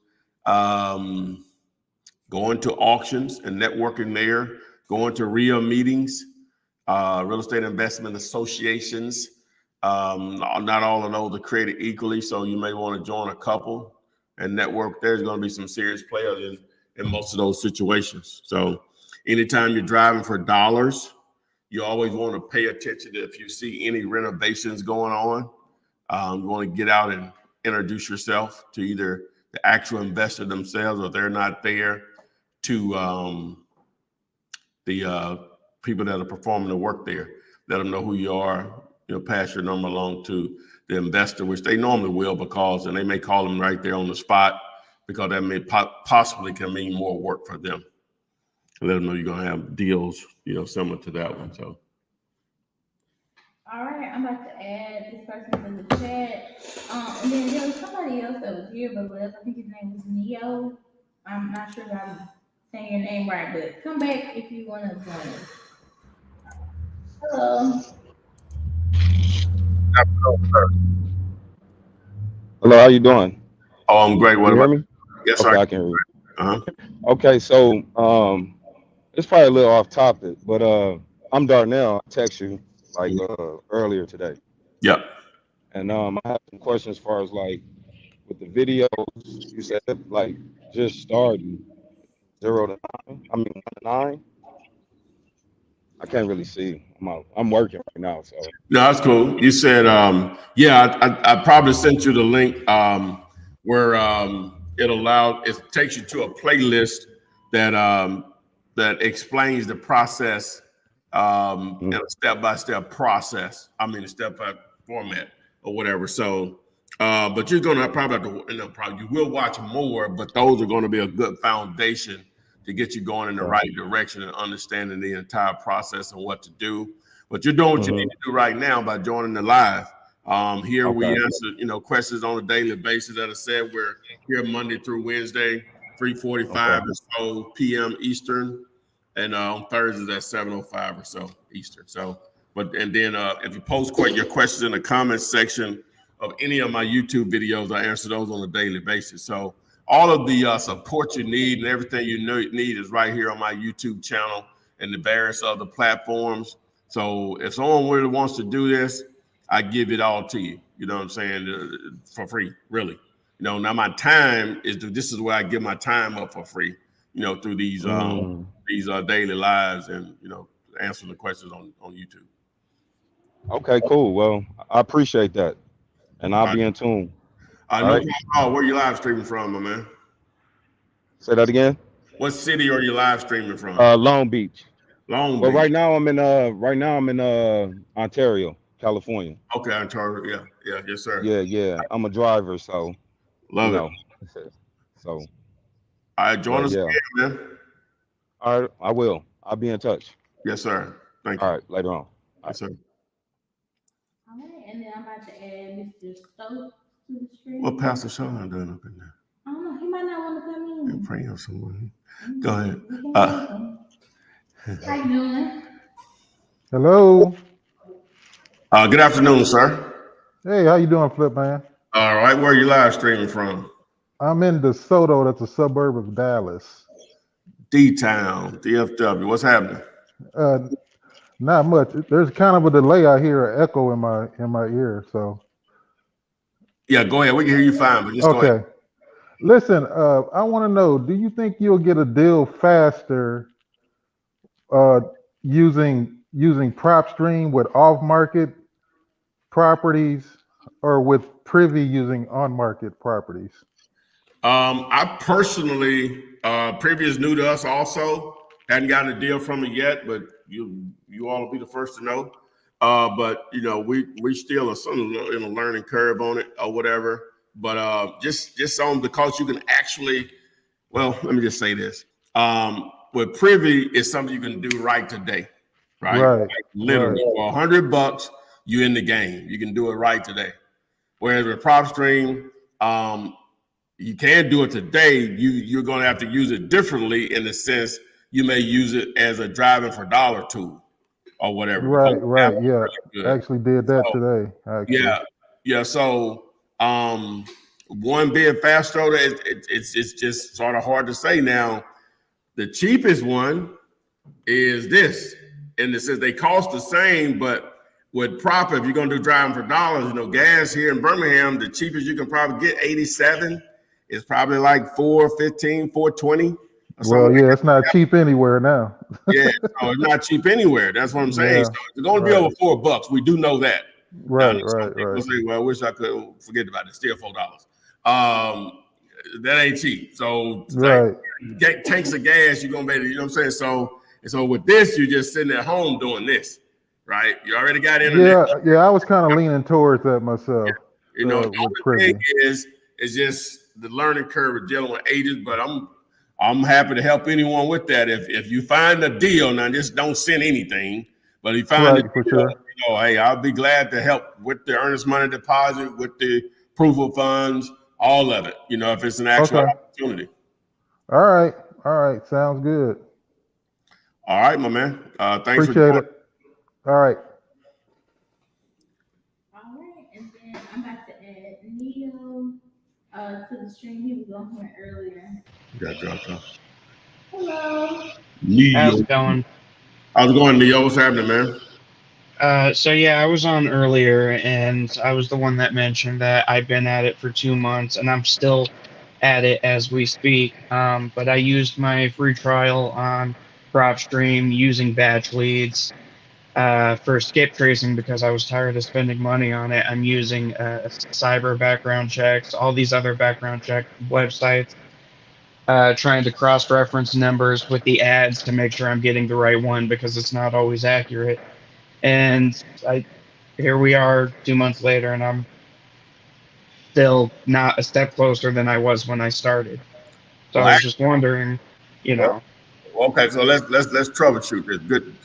Speaker 3: Going to auctions and networking there. Going to RIA meetings, real estate investment associations. Not all of those are created equally, so you may want to join a couple. and network, there's going to be some serious players in most of those situations. So anytime you're driving for dollars, you always want to pay attention to if you see any renovations going on. You want to get out and introduce yourself to either the actual investor themselves, or if they're not there, to the people that are performing the work there. Let them know who you are. Pass your number along to the investor, which they normally will, and they may call them right there on the spot, because that may possibly can mean more work for them. Let them know you're gonna have deals, similar to that one. So.
Speaker 4: All right, I'm about to add this person in the chat. And then there was somebody else that was here, but I think his name was Neo. I'm not sure if I'm saying your name right, but come back if you want to join us. Hello.
Speaker 8: Hello, how you doing?
Speaker 3: Oh, I'm great. What
Speaker 8: Can you hear
Speaker 3: about
Speaker 8: me?
Speaker 3: Yes,
Speaker 8: Okay,
Speaker 3: sir.
Speaker 8: I can hear you.
Speaker 3: Uh-huh.
Speaker 8: Okay, so it's probably a little off topic, but I'm Darnell. I text you like earlier today,
Speaker 3: Yep.
Speaker 8: and I have some questions as far as like with the videos. You said like just starting 0 to 9. I mean 1 to 9. I can't really see. I'm working right now, so
Speaker 3: No, that's cool. You said, I probably sent you the link where it takes you to a playlist that explains the process in a step-by-step process. I mean, a step-by format or whatever. So, but you're gonna probably have to, you will watch more, but those are going to be a good foundation to get you going in the right direction and understanding the entire process and what to do. But you're doing what you need to do right now by joining the live. Here we answer, questions on a daily basis. As I said, we're here Monday through Wednesday, 3:45 or so p.m. Eastern, and on Thursdays at 7:05 or so Eastern. So, and then if you post your questions in the comments section of any of my YouTube videos, I answer those on a daily basis. So all of the support you need and everything you need is right here on my YouTube channel and the various other platforms. So if someone really wants to do this, I give it all to you. You know what I'm saying? For free, really. Now my time this is where I give my time up for free. Through these daily lives and answering the questions on YouTube.
Speaker 8: okay, cool. Well, I appreciate that, and I'll
Speaker 3: All
Speaker 8: be
Speaker 3: right.
Speaker 8: in tune.
Speaker 3: No
Speaker 8: All right.
Speaker 3: problem. Where you live streaming from, my man?
Speaker 8: Say that again.
Speaker 3: What city are you live streaming from?
Speaker 8: Long Beach.
Speaker 3: Long
Speaker 8: Well,
Speaker 3: Beach.
Speaker 8: right now I'm in Ontario, California.
Speaker 3: Okay, Ontario. Yeah, yes, sir.
Speaker 8: Yeah. I'm a driver, so
Speaker 3: Love
Speaker 8: it. So
Speaker 3: all right, join us again, man.
Speaker 8: All right, I will. I'll be in touch.
Speaker 3: Yes, sir. Thank you.
Speaker 8: All right, later on.
Speaker 3: Yes, sir.
Speaker 4: All right, and then I'm about to add Mr. Stokes to the stream.
Speaker 3: What Pastor Sean doing up in there?
Speaker 4: I don't know. He might not want to come in.
Speaker 3: You're praying for someone. Go ahead.
Speaker 4: How you doing?
Speaker 9: Hello.
Speaker 3: Good afternoon, sir.
Speaker 9: Hey, how you doing, Flip Man?
Speaker 3: All right, where are you live streaming from?
Speaker 9: I'm in DeSoto. That's a suburb of Dallas.
Speaker 3: D-Town, DFW. What's happening?
Speaker 9: Not much. There's kind of a delay. I hear an echo in my ear. So
Speaker 3: Yeah, go ahead. We can hear you fine, but just go ahead.
Speaker 9: Listen, I want to know, do you think you'll get a deal faster using PropStream with off-market properties or with Privy using on-market properties?
Speaker 3: I personally, Privy is new to us also. Hadn't gotten a deal from it yet, but you all will be the first to know. But we still are in a learning curve on it or whatever. But just on because you can actually, well, let me just say this. With Privy, it's something you can do right today, right? Like literally for $100, you're in the game. You can do it right today. Whereas with PropStream, you can't do it today. You're going to have to use it differently in the sense you may use it as a driving for dollar tool or whatever.
Speaker 9: Right. Yeah, actually did that today. Actually.
Speaker 3: Yeah. So one being fast though, it's just sort of hard to say now. The cheapest one is this, and it says they cost the same, but with prop, if you're gonna do driving for dollars, gas here in Birmingham, the cheapest you can probably get 87 It's probably like 415, 420 or something
Speaker 9: Well,
Speaker 3: like
Speaker 9: yeah,
Speaker 3: that.
Speaker 9: it's not cheap anywhere now.
Speaker 3: Yeah, so it's not cheap anywhere. That's what I'm saying.
Speaker 9: Yeah,
Speaker 3: So it's going to be
Speaker 9: right,
Speaker 3: over $4. We do know that. Now,
Speaker 9: right,
Speaker 3: some
Speaker 9: right,
Speaker 3: people
Speaker 9: right,
Speaker 3: say, "Well, I wish I could forget about it." Still $4. That ain't cheap. So like
Speaker 9: right.
Speaker 3: tanks of gas, you're gonna be able to, you know what I'm saying? So with this, you're just sitting at home doing this, right? You already got internet.
Speaker 9: Yeah. I was kind of leaning towards that myself
Speaker 3: You know, the
Speaker 9: with
Speaker 3: only thing
Speaker 9: Privy.
Speaker 3: is just the learning curve of dealing with agents, but I'm happy to help anyone with that. If you find a deal, now just don't send anything, but if you find a
Speaker 9: Right, for
Speaker 3: deal,
Speaker 9: sure.
Speaker 3: hey, I'll be glad to help with the earnest money deposit, with the proof of funds, all of it, if it's an actual
Speaker 9: Okay.
Speaker 3: opportunity.
Speaker 9: All right. All right. Sounds good.
Speaker 3: All right, my man. Thanks for
Speaker 9: Appreciate
Speaker 3: joining.
Speaker 9: it. All right.
Speaker 4: All right, and then I'm about to add Neo to the stream. He was on here earlier.
Speaker 3: Gotcha.
Speaker 4: Hello.
Speaker 10: How's
Speaker 3: Neo.
Speaker 10: it going?
Speaker 3: How's it going, Neo? What's happening, man?
Speaker 10: So yeah, I was on earlier, and I was the one that mentioned that I've been at it for 2 months, and I'm still at it as we speak. But I used my free trial on PropStream using batch leads for skip tracing because I was tired of spending money on it. I'm using cyber background checks, all these other background check websites, trying to cross-reference numbers with the ads to make sure I'm getting the right one because it's not always accurate. And here we are 2 months later, and I'm still not a step closer than I was when I started. So I
Speaker 3: Well,
Speaker 10: was just wondering, you know.
Speaker 3: okay, so let's troubleshoot this. Good.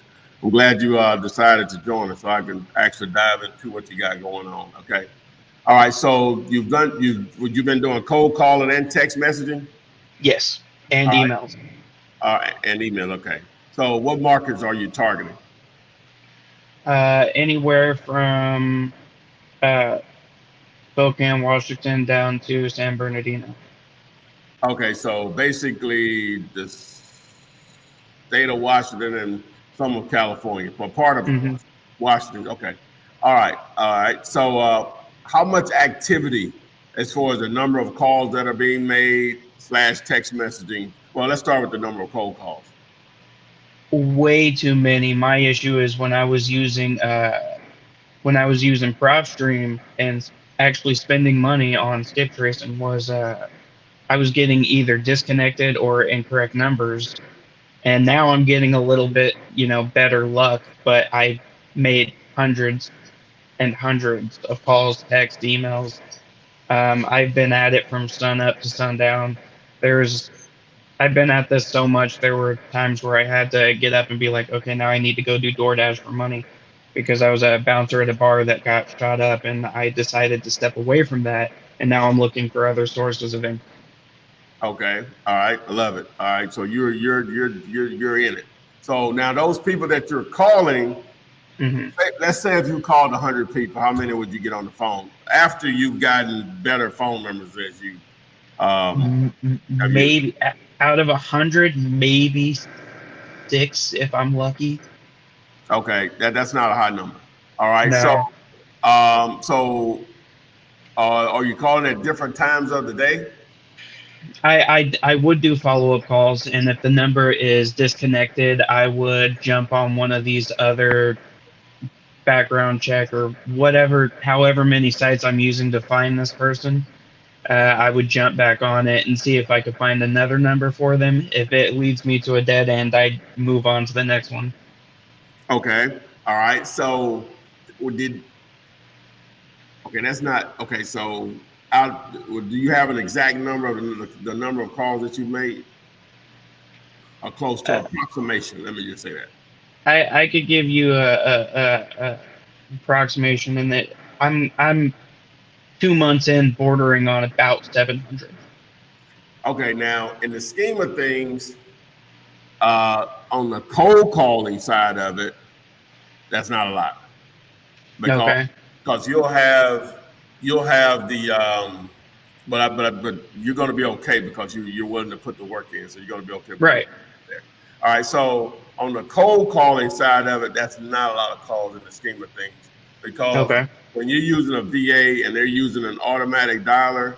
Speaker 3: I'm glad you decided to join us, so I can actually dive into what you got going on. Okay. All right. So you've been doing cold calling and text messaging.
Speaker 10: Yes, and
Speaker 3: All right.
Speaker 10: emails.
Speaker 3: And email. Okay. So what markets are you targeting?
Speaker 10: Anywhere from Spokane, Washington, down to San Bernardino.
Speaker 3: Okay. So basically, the state of Washington and some of California, but part of
Speaker 10: Hmm.
Speaker 3: Washington. Okay. All right. So how much activity as far as the number of calls that are being made / text messaging? Well, let's start with the number of cold calls.
Speaker 10: Way too many. My issue is when I was using PropStream and actually spending money on skip tracing was I was getting either disconnected or incorrect numbers. And now I'm getting a little bit, better luck, but I made hundreds and hundreds of calls, text, emails. I've been at it from sun up to sundown. I've been at this so much. There were times where I had to get up and be like, okay, now I need to go do DoorDash for money because I was a bouncer at a bar that got shot up, and I decided to step away from that. And now I'm looking for other sources of income.
Speaker 3: Okay. All right. I love it. All right. So you're in it. So now those people that you're calling,
Speaker 10: Hmm.
Speaker 3: let's say if you called 100 people, how many would you get on the phone after you've gotten better phone numbers as you have used?
Speaker 10: Maybe out of 100, maybe 6 if I'm lucky.
Speaker 3: Okay, that's not a high number. All right,
Speaker 10: No,
Speaker 3: are you calling at different times of the day?
Speaker 10: I would do follow-up calls, and if the number is disconnected, I would jump on one of these other background check or whatever, however many sites I'm using to find this person. I would jump back on it and see if I could find another number for them. If it leads me to a dead end, I'd move on to the next one.
Speaker 3: Okay, all right. So that's not okay. So do you have an exact number of the number of calls that you made? Or close to
Speaker 10: Uh,
Speaker 3: approximation. Let me just say that.
Speaker 10: I could give you a approximation in that I'm 2 months in, bordering on about 700.
Speaker 3: Okay, now in the scheme of things, on the cold calling side of it, that's not a lot
Speaker 10: Okay.
Speaker 3: because you'll have the but you're going to be okay because you're willing to put the work in, so you're going to be okay.
Speaker 10: Right.
Speaker 3: There. All right. So on the cold calling side of it, that's not a lot of calls in the scheme of things because
Speaker 10: Okay.
Speaker 3: when you're using a VA and they're using an automatic dialer,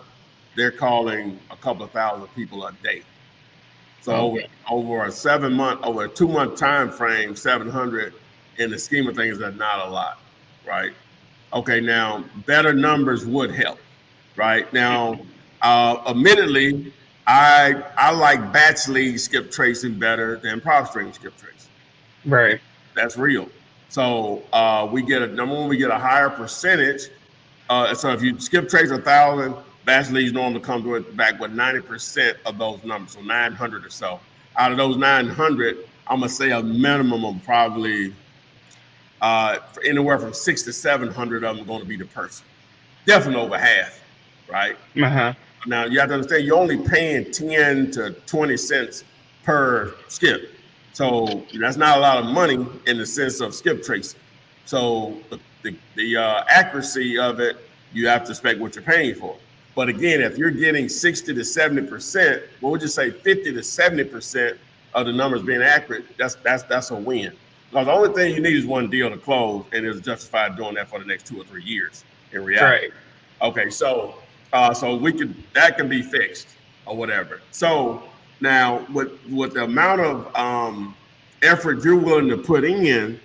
Speaker 3: they're calling a couple of thousand people a day. So
Speaker 10: Okay.
Speaker 3: over a 2-month time frame, 700 in the scheme of things is not a lot, right? Okay, now better numbers would help, right? Now, admittedly, I like batch lead skip tracing better than prop stream skip tracing.
Speaker 10: Right.
Speaker 3: That's real. So we get number one, we get a higher percentage. So if you skip trace 1,000, batch leads normally come to it back with 90% of those numbers, so 900 or so. Out of those 900, I'm gonna say a minimum of probably anywhere from 600 to 700 of them are going to be the person. Definitely over half, right?
Speaker 10: Uh-huh.
Speaker 3: Now you have to understand you're only paying 10 to 20 cents per skip. So that's not a lot of money in the sense of skip tracing. So the accuracy of it, you have to expect what you're paying for. But again, if you're getting 60 to 70%, what would you say 50 to 70% of the numbers being accurate, that's a win. Because the only thing you need is one deal to close, and it's justified doing that for the next 2 or 3 years in reality.
Speaker 10: Right.
Speaker 3: Okay, so that can be fixed or whatever. So now with the amount of effort you're willing to put in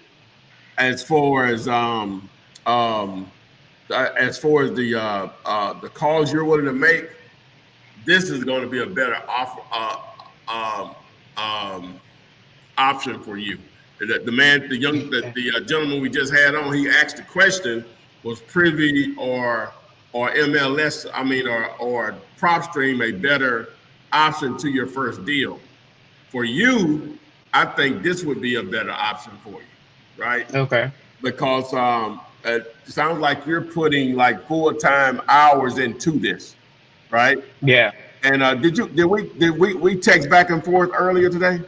Speaker 3: as far as the calls you're willing to make, this is going to be a better option for you. The gentleman we just had on, he asked the question: was Privy or MLS? Or PropStream a better option to your first deal? For you, I think this would be a better option for you, right?
Speaker 10: Okay.
Speaker 3: Because it sounds like you're putting like full-time hours into this, right?
Speaker 10: Yeah.
Speaker 3: And did we text back and forth earlier today?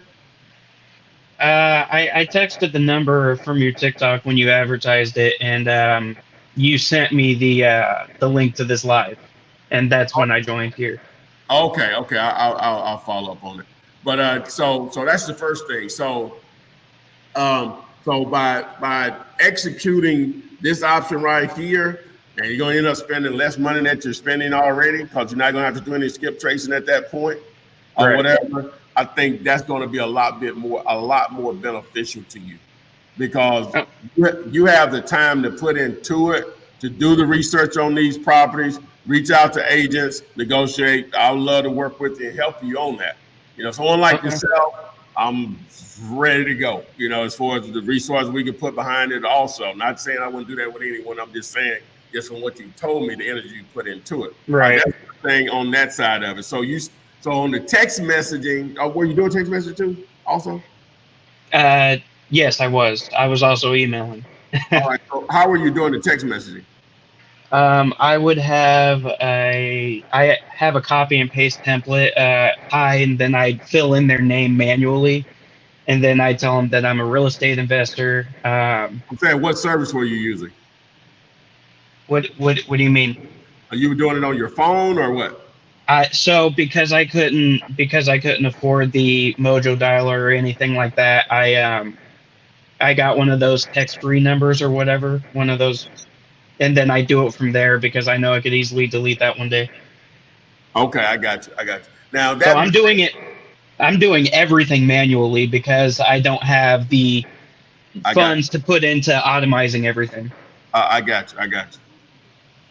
Speaker 10: I texted the number from your TikTok when you advertised it, and you sent me the link to this live, and that's when I joined here.
Speaker 3: Okay. I'll follow up on it. But so that's the first thing. So by executing this option right here, and you're gonna end up spending less money that you're spending already, because you're not gonna have to do any skip tracing at that point or whatever. I think that's going to be a lot more beneficial to you, because you have the time to put into it, to do the research on these properties, reach out to agents, negotiate. I would love to work with you and help you on that. Someone like yourself, I'm ready to go. As far as the resources we can put behind it also. Not saying I wouldn't do that with anyone. I'm just saying, just from what you told me, the energy you put into it.
Speaker 10: Right.
Speaker 3: That's the thing on that side of it. So on the text messaging, were you doing text messaging too also?
Speaker 10: Yes, I was. I was also emailing.
Speaker 3: All right. So how were you doing the text messaging?
Speaker 10: I would have I have a copy and paste template, and then I'd fill in their name manually, and then I tell them that I'm a real estate investor.
Speaker 3: I'm saying, what service were you using?
Speaker 10: What do you mean?
Speaker 3: Are you doing it on your phone or what?
Speaker 10: So because I couldn't afford the Mojo dialer or anything like that, I got one of those text-free numbers or whatever, one of those, and then I do it from there because I know I could easily delete that one day.
Speaker 3: Okay, I got you. Now
Speaker 10: So I'm doing everything manually because I don't have the funds to put into automizing everything.
Speaker 3: I got you.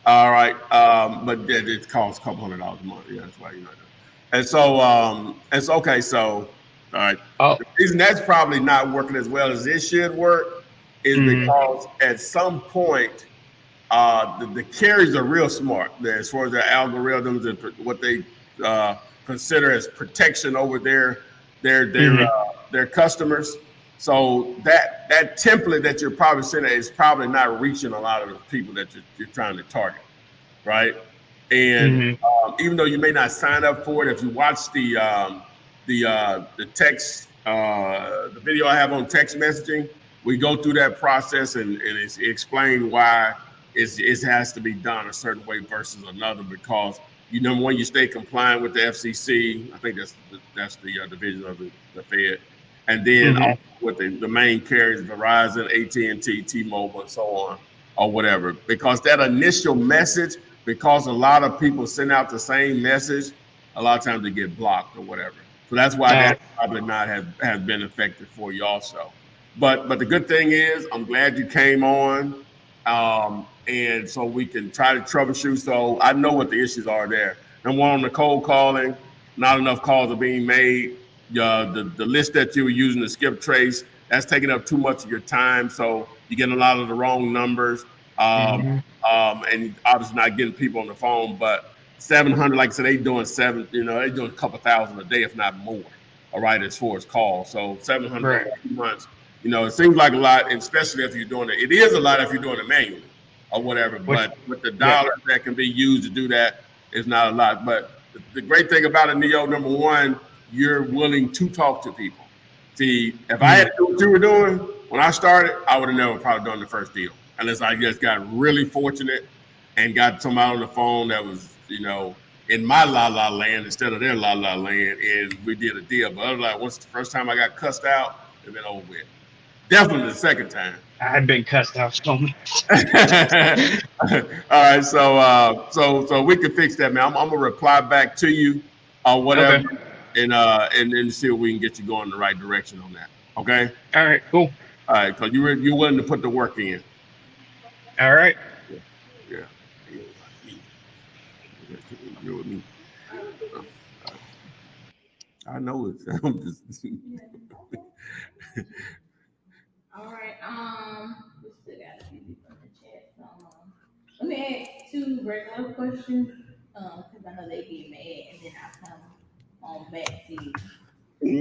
Speaker 3: All right, but it costs a couple $100 a month. Yeah, that's why you're not doing it. And so it's okay. So all right, the reason that's probably not working as well as it should work is because at some point the carriers are real smart as far as their algorithms and what they consider as protection over their customers. So that template that you're probably sending is probably not reaching a lot of the people that you're trying to target, right? And even though you may not sign up for it, if you watch the text, the video I have on text messaging, we go through that process and it's explained why it has to be done a certain way versus another, because number one, you stay compliant with the FCC. I think that's the division of the Fed. And then also with the main carriers, Verizon, AT&T, T-Mobile, and so on, or whatever. Because that initial message because a lot of people send out the same message, a lot of times they get blocked or whatever. So that's why
Speaker 10: Uh,
Speaker 3: that probably not has been effective for you also. But the good thing is, I'm glad you came on, and so we can try to troubleshoot. So I know what the issues are there. Number one, on the cold calling, not enough calls are being made. The list that you were using to skip trace, that's taking up too much of your time. So you're getting a lot of the wrong numbers,
Speaker 10: mhm.
Speaker 3: and obviously not getting people on the phone. But 700, like I said, they doing they doing a couple thousand a day, if not more. All right, as far as calls. So 700 over
Speaker 10: Right.
Speaker 3: 2 months, it seems like a lot, and especially if you're doing it. It is a lot if you're doing it manually or whatever.
Speaker 10: Which,
Speaker 3: But with the
Speaker 10: yeah.
Speaker 3: dollars that can be used to do that, it's not a lot. But the great thing about it, Neo, number one, you're willing to talk to people. See, if I had
Speaker 10: Mm,
Speaker 3: to do what you were doing when I started, I would have never probably done the first deal unless I just got really fortunate and got somebody on the phone that was, in my la la land instead of their la la land, and we did a deal. But otherwise, once the first time I got cussed out, it been over with. Definitely the second time.
Speaker 10: I've been cussed out so much.
Speaker 3: All right, so we can fix that, man. I'm gonna reply back to you or whatever,
Speaker 10: Okay.
Speaker 3: and then see if we can get you going in the right direction on that. Okay.
Speaker 10: All right. Cool.
Speaker 3: All right, because you're willing to put the work in.
Speaker 10: All right.
Speaker 3: Yeah, yeah. You're with me. I know it. I'm just,
Speaker 4: All right. We still got a few people in the chat. So, let me ask two regular questions. Because I know they get mad, and then I come on back to you.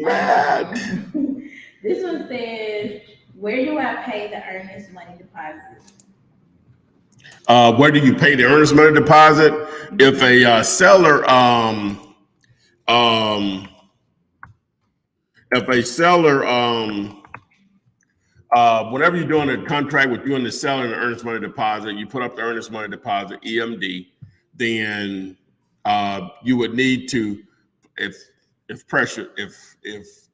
Speaker 3: mad.
Speaker 4: This one says, "Where do I pay the earnest money deposit?"
Speaker 3: Where do you pay the earnest money deposit? If a seller, um, if a seller, whenever you're doing a contract with you and the seller and the earnest money deposit, you put up the earnest money deposit (EMD), then you would need to, if if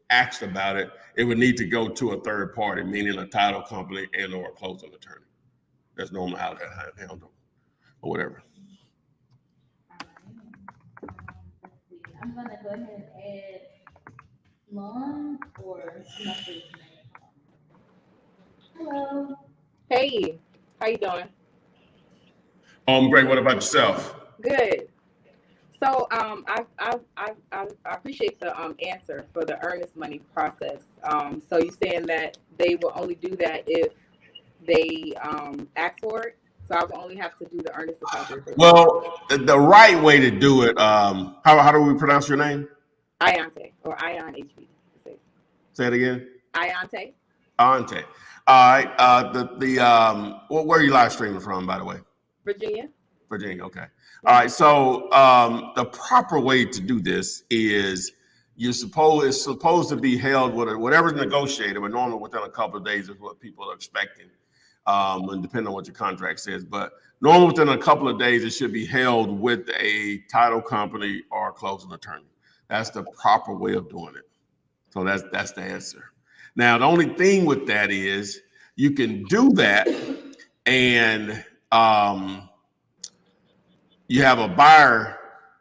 Speaker 3: asked about it, it would need to go to a third party, meaning a title company and or a closing attorney. That's normally how that handled or whatever.
Speaker 4: Let's see. I'm gonna go ahead and add Lon or Smucker's name. Hello.
Speaker 11: Hey, how you doing?
Speaker 3: Great. What about yourself?
Speaker 11: Good. So, I appreciate the answer for the earnest money process. So you saying that they will only do that if they ask for it. So I will only have to do the earnest deposit if they want.
Speaker 3: Well, the right way to do it. How do we pronounce your name?
Speaker 11: Iante or Ion HB.
Speaker 3: Say it again.
Speaker 11: Iante,
Speaker 3: Ante. All right. Where are you live streaming from, by the way?
Speaker 11: Virginia.
Speaker 3: Virginia. Okay. All right. So the proper way to do this is it's supposed to be held with whatever's negotiated, but normally within a couple of days is what people are expecting, and depending on what your contract says. But normally within a couple of days, it should be held with a title company or a closing attorney. That's the proper way of doing it. So that's the answer. Now, the only thing with that is you can do that and you have a buyer,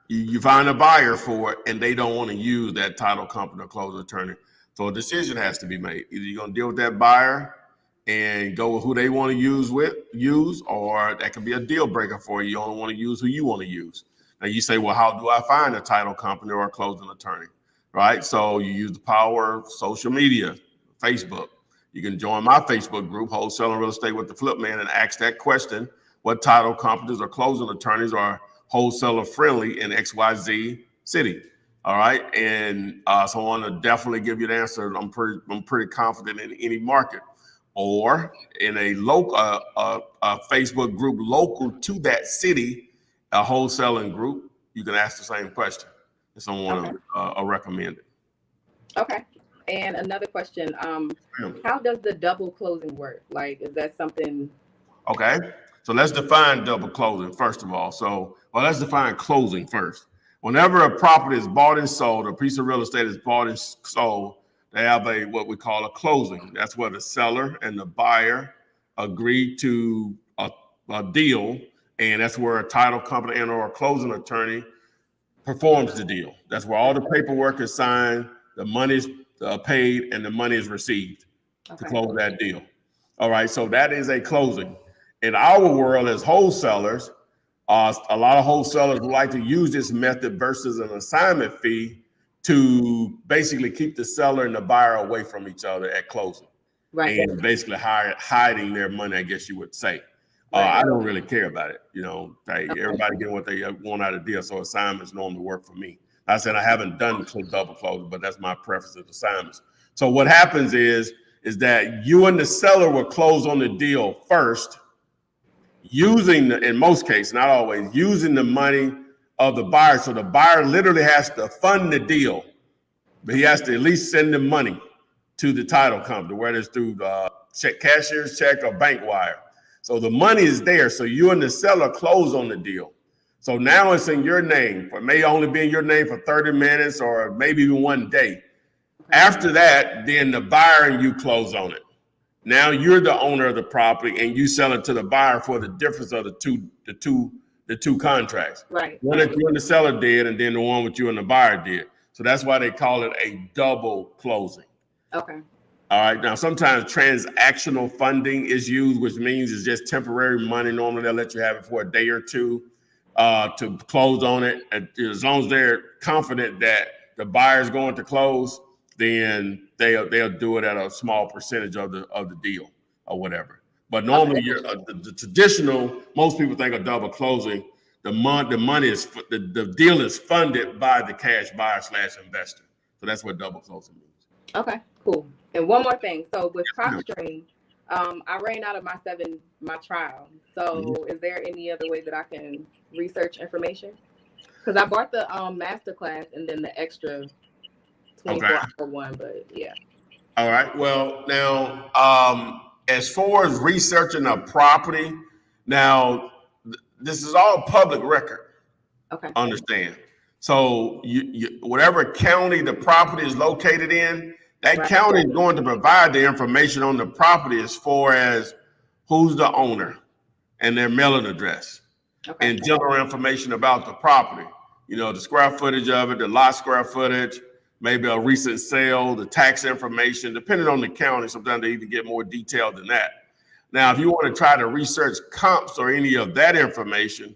Speaker 3: you find a buyer for it, and they don't want to use that title company or closing attorney. So a decision has to be made. Either you're going to deal with that buyer and go with who they want to use, or that could be a deal breaker for you. You only want to use who you want to use. Now you say, well, how do I find a title company or a closing attorney? Right? So you use the power of social media, Facebook. You can join my Facebook group, Wholesaling Real Estate with the Flip Man, and ask that question: what title companies or closing attorneys are wholesaler friendly in XYZ city? All right, and so I want to definitely give you the answer. I'm pretty confident in any market, or in a local a Facebook group local to that city, a wholesaling group. You can ask the same question if someone
Speaker 11: Okay.
Speaker 3: recommend it.
Speaker 11: Okay. And another question, how does the double closing work? Like, is that something?
Speaker 3: Okay, so let's define double closing first of all. Let's define closing first. Whenever a property is bought and sold, a piece of real estate is bought and sold, they have what we call a closing. That's where the seller and the buyer agree to a deal, and that's where a title company and or a closing attorney performs the deal. That's where all the paperwork is signed, the money's paid, and the money is received to close that deal. All right, so that is a closing. In our world as wholesalers, a lot of wholesalers would like to use this method versus an assignment fee to basically keep the seller and the buyer away from each other at closing, and basically hiding their money, I guess you would say. I don't really care about it. You know, everybody getting what they want out of the deal. So assignments normally work for me. I said I haven't done double closing, but that's my preference of assignments. So what happens is that you and the seller will close on the deal first, using in most cases, not always, using the money of the buyer. So the buyer literally has to fund the deal, but he has to at least send the money to the title company, whether it's through cashier's check or bank wire. So the money is there. So you and the seller close on the deal. So now it's in your name. It may only be in your name for 30 minutes or maybe even one day. After that, then the buyer and you close on it. Now you're the owner of the property and you sell it to the buyer for the difference of the two contracts.
Speaker 11: Right.
Speaker 3: One that you and the seller did, and then the one with you and the buyer did. So that's why they call it a double closing.
Speaker 11: Okay.
Speaker 3: All right. Now, sometimes transactional funding is used, which means it's just temporary money. Normally, they'll let you have it for a day or two to close on it. As long as they're confident that the buyer's going to close, then they'll do it at a small percentage of the deal or whatever. But normally, the traditional, most people think of double closing. The money is the deal is funded by the cash buyer / investor. So that's what double closing means.
Speaker 11: Okay, cool. And one more thing. So with PropStream, I ran out of my trial. So is there any other way that I can research information? Because I bought the master class and then the extra 24-hour one, but yeah.
Speaker 3: All right. Well, now, as far as researching a property, now this is all public record.
Speaker 11: Okay.
Speaker 3: Understand? So you whatever county the property is located in, that county is going to provide the information on the property as far as who's the owner and their mailing address and general information about the property. You know, the square footage of it, the lot square footage, maybe a recent sale, the tax information, depending on the county. Sometimes they even get more detailed than that. Now, if you want to try to research comps or any of that information,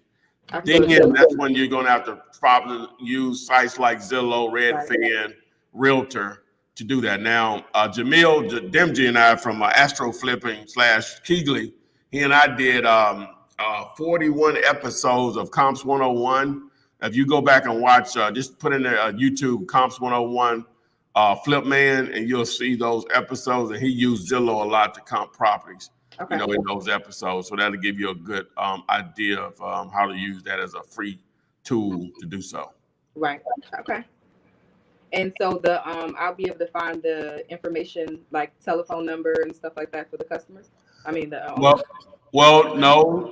Speaker 3: then that's when you're going to have to probably use sites like Zillow, Redfin, Realtor to do that. Now, Jamil Demji and I from Astro Flipping / Keegley, he and I did 41 episodes of Comps 101. If you go back and watch, just put in there YouTube Comps 101 Flip Man, and you'll see those episodes. And he used Zillow a lot to comp properties, you know, in those episodes. So that'll give you a good idea of how to use that as a free tool to do so.
Speaker 11: Right. Okay. And so I'll be able to find the information like telephone number and stuff like that for the customers. I mean
Speaker 3: well, no.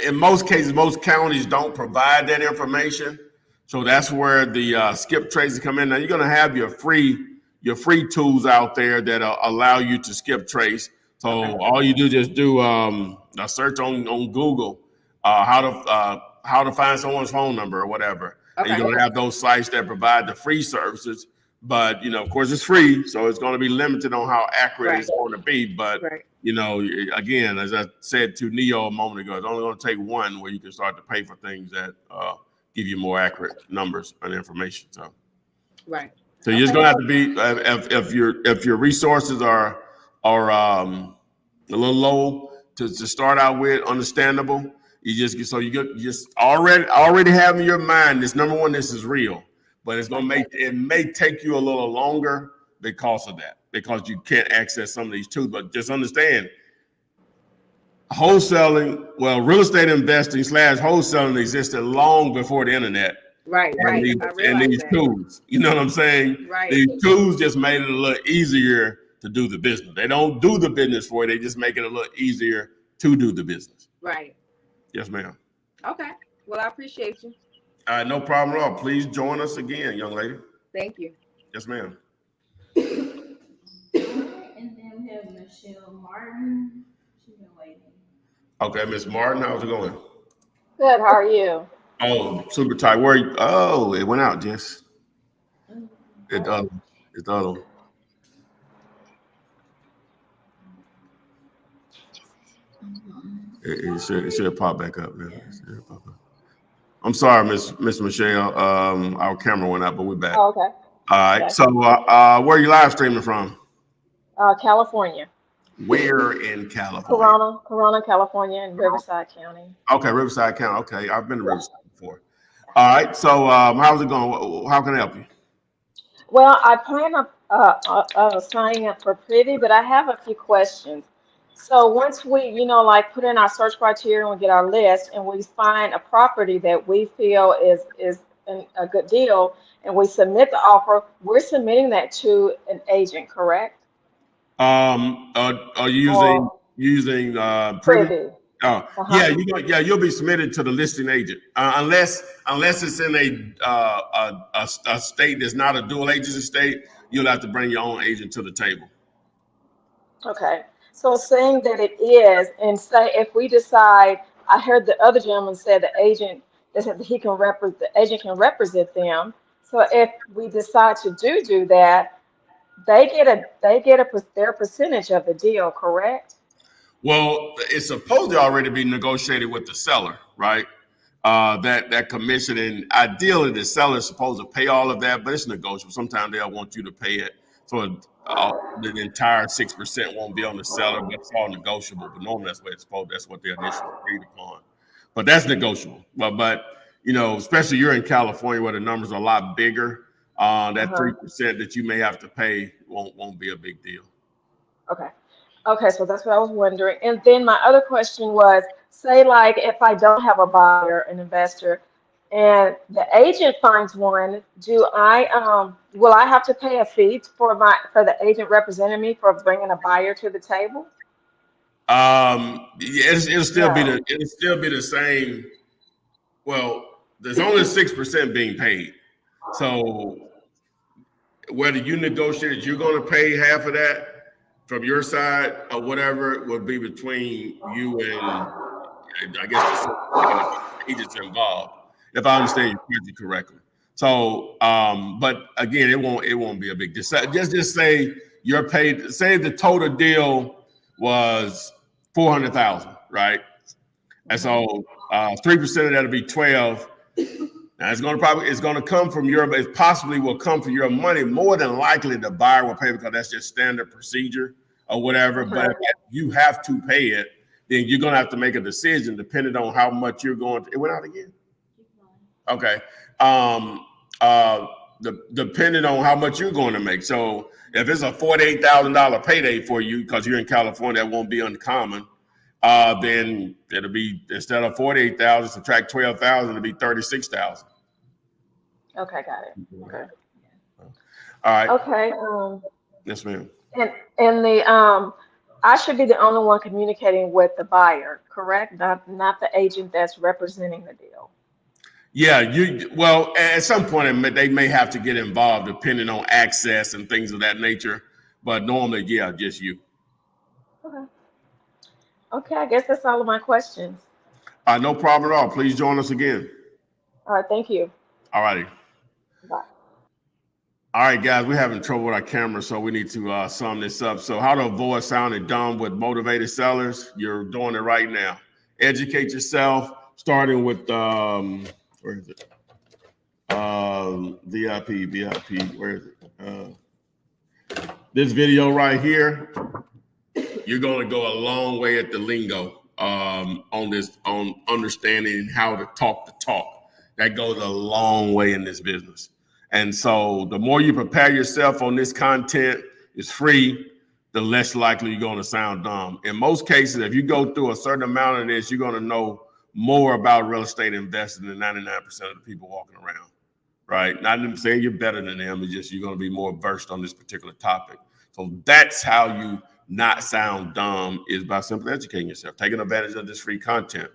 Speaker 3: In most cases, most counties don't provide that information. So that's where the skip traces come in. Now you're going to have your free tools out there that allow you to skip trace. So all you do just do a search on Google how to find someone's phone number or whatever. And you're going to have those sites that provide the free services. But, you know, of course, it's free. So it's going to be limited on how accurate it's going to be. But, you know, again, as I said to Neo a moment ago, it's only going to take one where you can start to pay for things that give you more accurate numbers and information. So, so you're just going to have to be if your resources are a little low to start out with, understandable. You just already have in your mind this. Number one, this is real, but it may take you a little longer because of that, because you can't access some of these tools. But just understand, wholesaling, real estate investing / wholesaling existed long before the internet. And these tools, you know what I'm saying? These tools just made it a little easier to do the business. They don't do the business for you. They just make it a little easier to do the business.
Speaker 11: Right.
Speaker 3: Yes, ma'am.
Speaker 11: Okay. Well, I appreciate you.
Speaker 3: No problem at all. Please join us again, young lady.
Speaker 11: Thank you.
Speaker 3: Yes, ma'am.
Speaker 4: And then we have Michelle Martin. She's been waiting.
Speaker 3: Okay, Miss Martin, how's it going?
Speaker 12: Good, how are you?
Speaker 3: Oh, super tight. Where? Oh, it went out, Jess. It
Speaker 12: Oh,
Speaker 3: does. It does. It should pop back up. Yeah, it should pop up. I'm sorry, Miss Michelle. Our camera went out, but we're back.
Speaker 12: oh, okay.
Speaker 3: All right.
Speaker 12: Okay.
Speaker 3: So, where are you live streaming from?
Speaker 12: California.
Speaker 3: Where in California?
Speaker 12: Corona, California, in Riverside County.
Speaker 3: Okay, Riverside County. Okay, I've been to
Speaker 12: Yeah.
Speaker 3: Riverside before. All right. So, how's it going? How can I help you?
Speaker 12: Well, I plan on signing up for Privy, but I have a few questions. So once we, like put in our search criteria and we get our list and we find a property that we feel is a good deal and we submit the offer, we're submitting that to an agent, correct?
Speaker 3: Are you using
Speaker 12: Or
Speaker 3: Privy?
Speaker 12: Privy.
Speaker 3: Oh,
Speaker 12: Uh-huh.
Speaker 3: yeah, you'll be submitted to the listing agent, unless it's in a state that's not a dual agency state. You'll have to bring your own agent to the table.
Speaker 12: Okay. So saying that it is, and say if we decide, I heard the other gentleman said that he can the agent can represent them. So if we decide to do that, their percentage of the deal, correct?
Speaker 3: Well, it's supposed to already be negotiated with the seller, right? That commission, and ideally the seller is supposed to pay all of that, but it's negotiable. Sometimes they'll want you to pay it, so the entire 6% won't be on the seller, but it's all negotiable. But normally that's what it's supposed. That's what they initially agreed upon. But that's negotiable. But especially you're in California where the numbers are a lot bigger. That
Speaker 12: Uh-huh.
Speaker 3: 3% that you may have to pay won't be a big deal.
Speaker 12: Okay. Okay, so that's what I was wondering. And then my other question was, say like if I don't have a buyer, an investor, and the agent finds one, do I will I have to pay a fee for the agent representing me for bringing a buyer to the table?
Speaker 3: Yeah,
Speaker 12: No.
Speaker 3: it'll still be the same. Well, there's only 6% being paid. So whether you negotiated, you're going to pay half of that from your side or whatever will be between you and I guess the agents involved. If I understand your question correctly. So, but again, it won't be a big deal. Just say you're paid. Say the total deal was 400,000, right? And
Speaker 12: Hmm.
Speaker 3: so 3% of that'll be 12. Now it's gonna come from your, it possibly will come from your money. More than likely the buyer will pay because that's just standard procedure or whatever. But
Speaker 12: Okay.
Speaker 3: if you have to pay it, then you're gonna have to make a decision depending on how much you're going to. It went out again. Okay. Um, uh, depending on how much you're going to make. So if it's a $48,000 payday for you because you're in California, that won't be uncommon. Then it'll be instead of 48,000, subtract 12,000, it'll be 36,000.
Speaker 12: Okay, got it. Okay.
Speaker 3: All right.
Speaker 12: Okay.
Speaker 3: Yes, ma'am.
Speaker 12: And the I should be the only one communicating with the buyer, correct? Not the agent that's representing the deal.
Speaker 3: Yeah, well, at some point they may have to get involved depending on access and things of that nature. But normally, yeah, just you.
Speaker 12: Okay. Okay, I guess that's all of my questions.
Speaker 3: No problem at all. Please join us again.
Speaker 12: All right, thank you.
Speaker 3: All righty.
Speaker 12: Bye.
Speaker 3: All right, guys, we're having trouble with our camera, so we need to sum this up. So, how to avoid sounding dumb with motivated sellers? You're doing it right now. Educate yourself, starting with where is it? VIP. Where is it? This video right here. You're going to go a long way at the lingo on understanding how to talk the talk. That goes a long way in this business. And so the more you prepare yourself on this content, it's free, the less likely you're going to sound dumb. In most cases, if you go through a certain amount of this, you're going to know more about real estate investing than 99% of the people walking around, right? Not even saying you're better than them, it's just you're going to be more versed on this particular topic. So that's how you not sound dumb, is by simply educating yourself, taking advantage of this free content.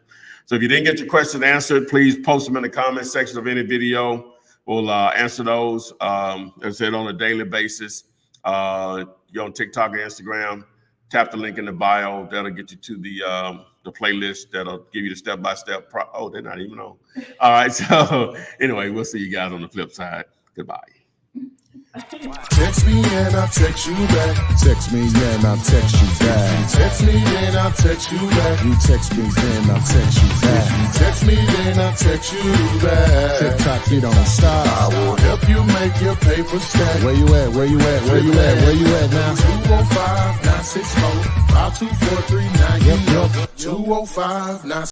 Speaker 3: So if you didn't get your question answered, please post them in the comment section of any video. We'll answer those, as I said, on a daily basis. You're on TikTok and Instagram. Tap the link in the bio. That'll get you to the the playlist that'll give you the step-by-step. Oh, they're not even on. All right. So anyway, we'll see you guys on the flip side. Goodbye.
Speaker 1: Text me and I'll text you back.
Speaker 2: Text me, and I'll text you back.
Speaker 1: Text me, then I'll text you back.
Speaker 2: You text me, then I'll text you back.
Speaker 1: Text me, then I'll text you back.
Speaker 2: TikTok, you don't stop.
Speaker 1: I will help you make your paper stack.
Speaker 2: Where you at? Where you at? Where you at? Where you at now?
Speaker 1: 205-964-5243. Now you know. 205-964.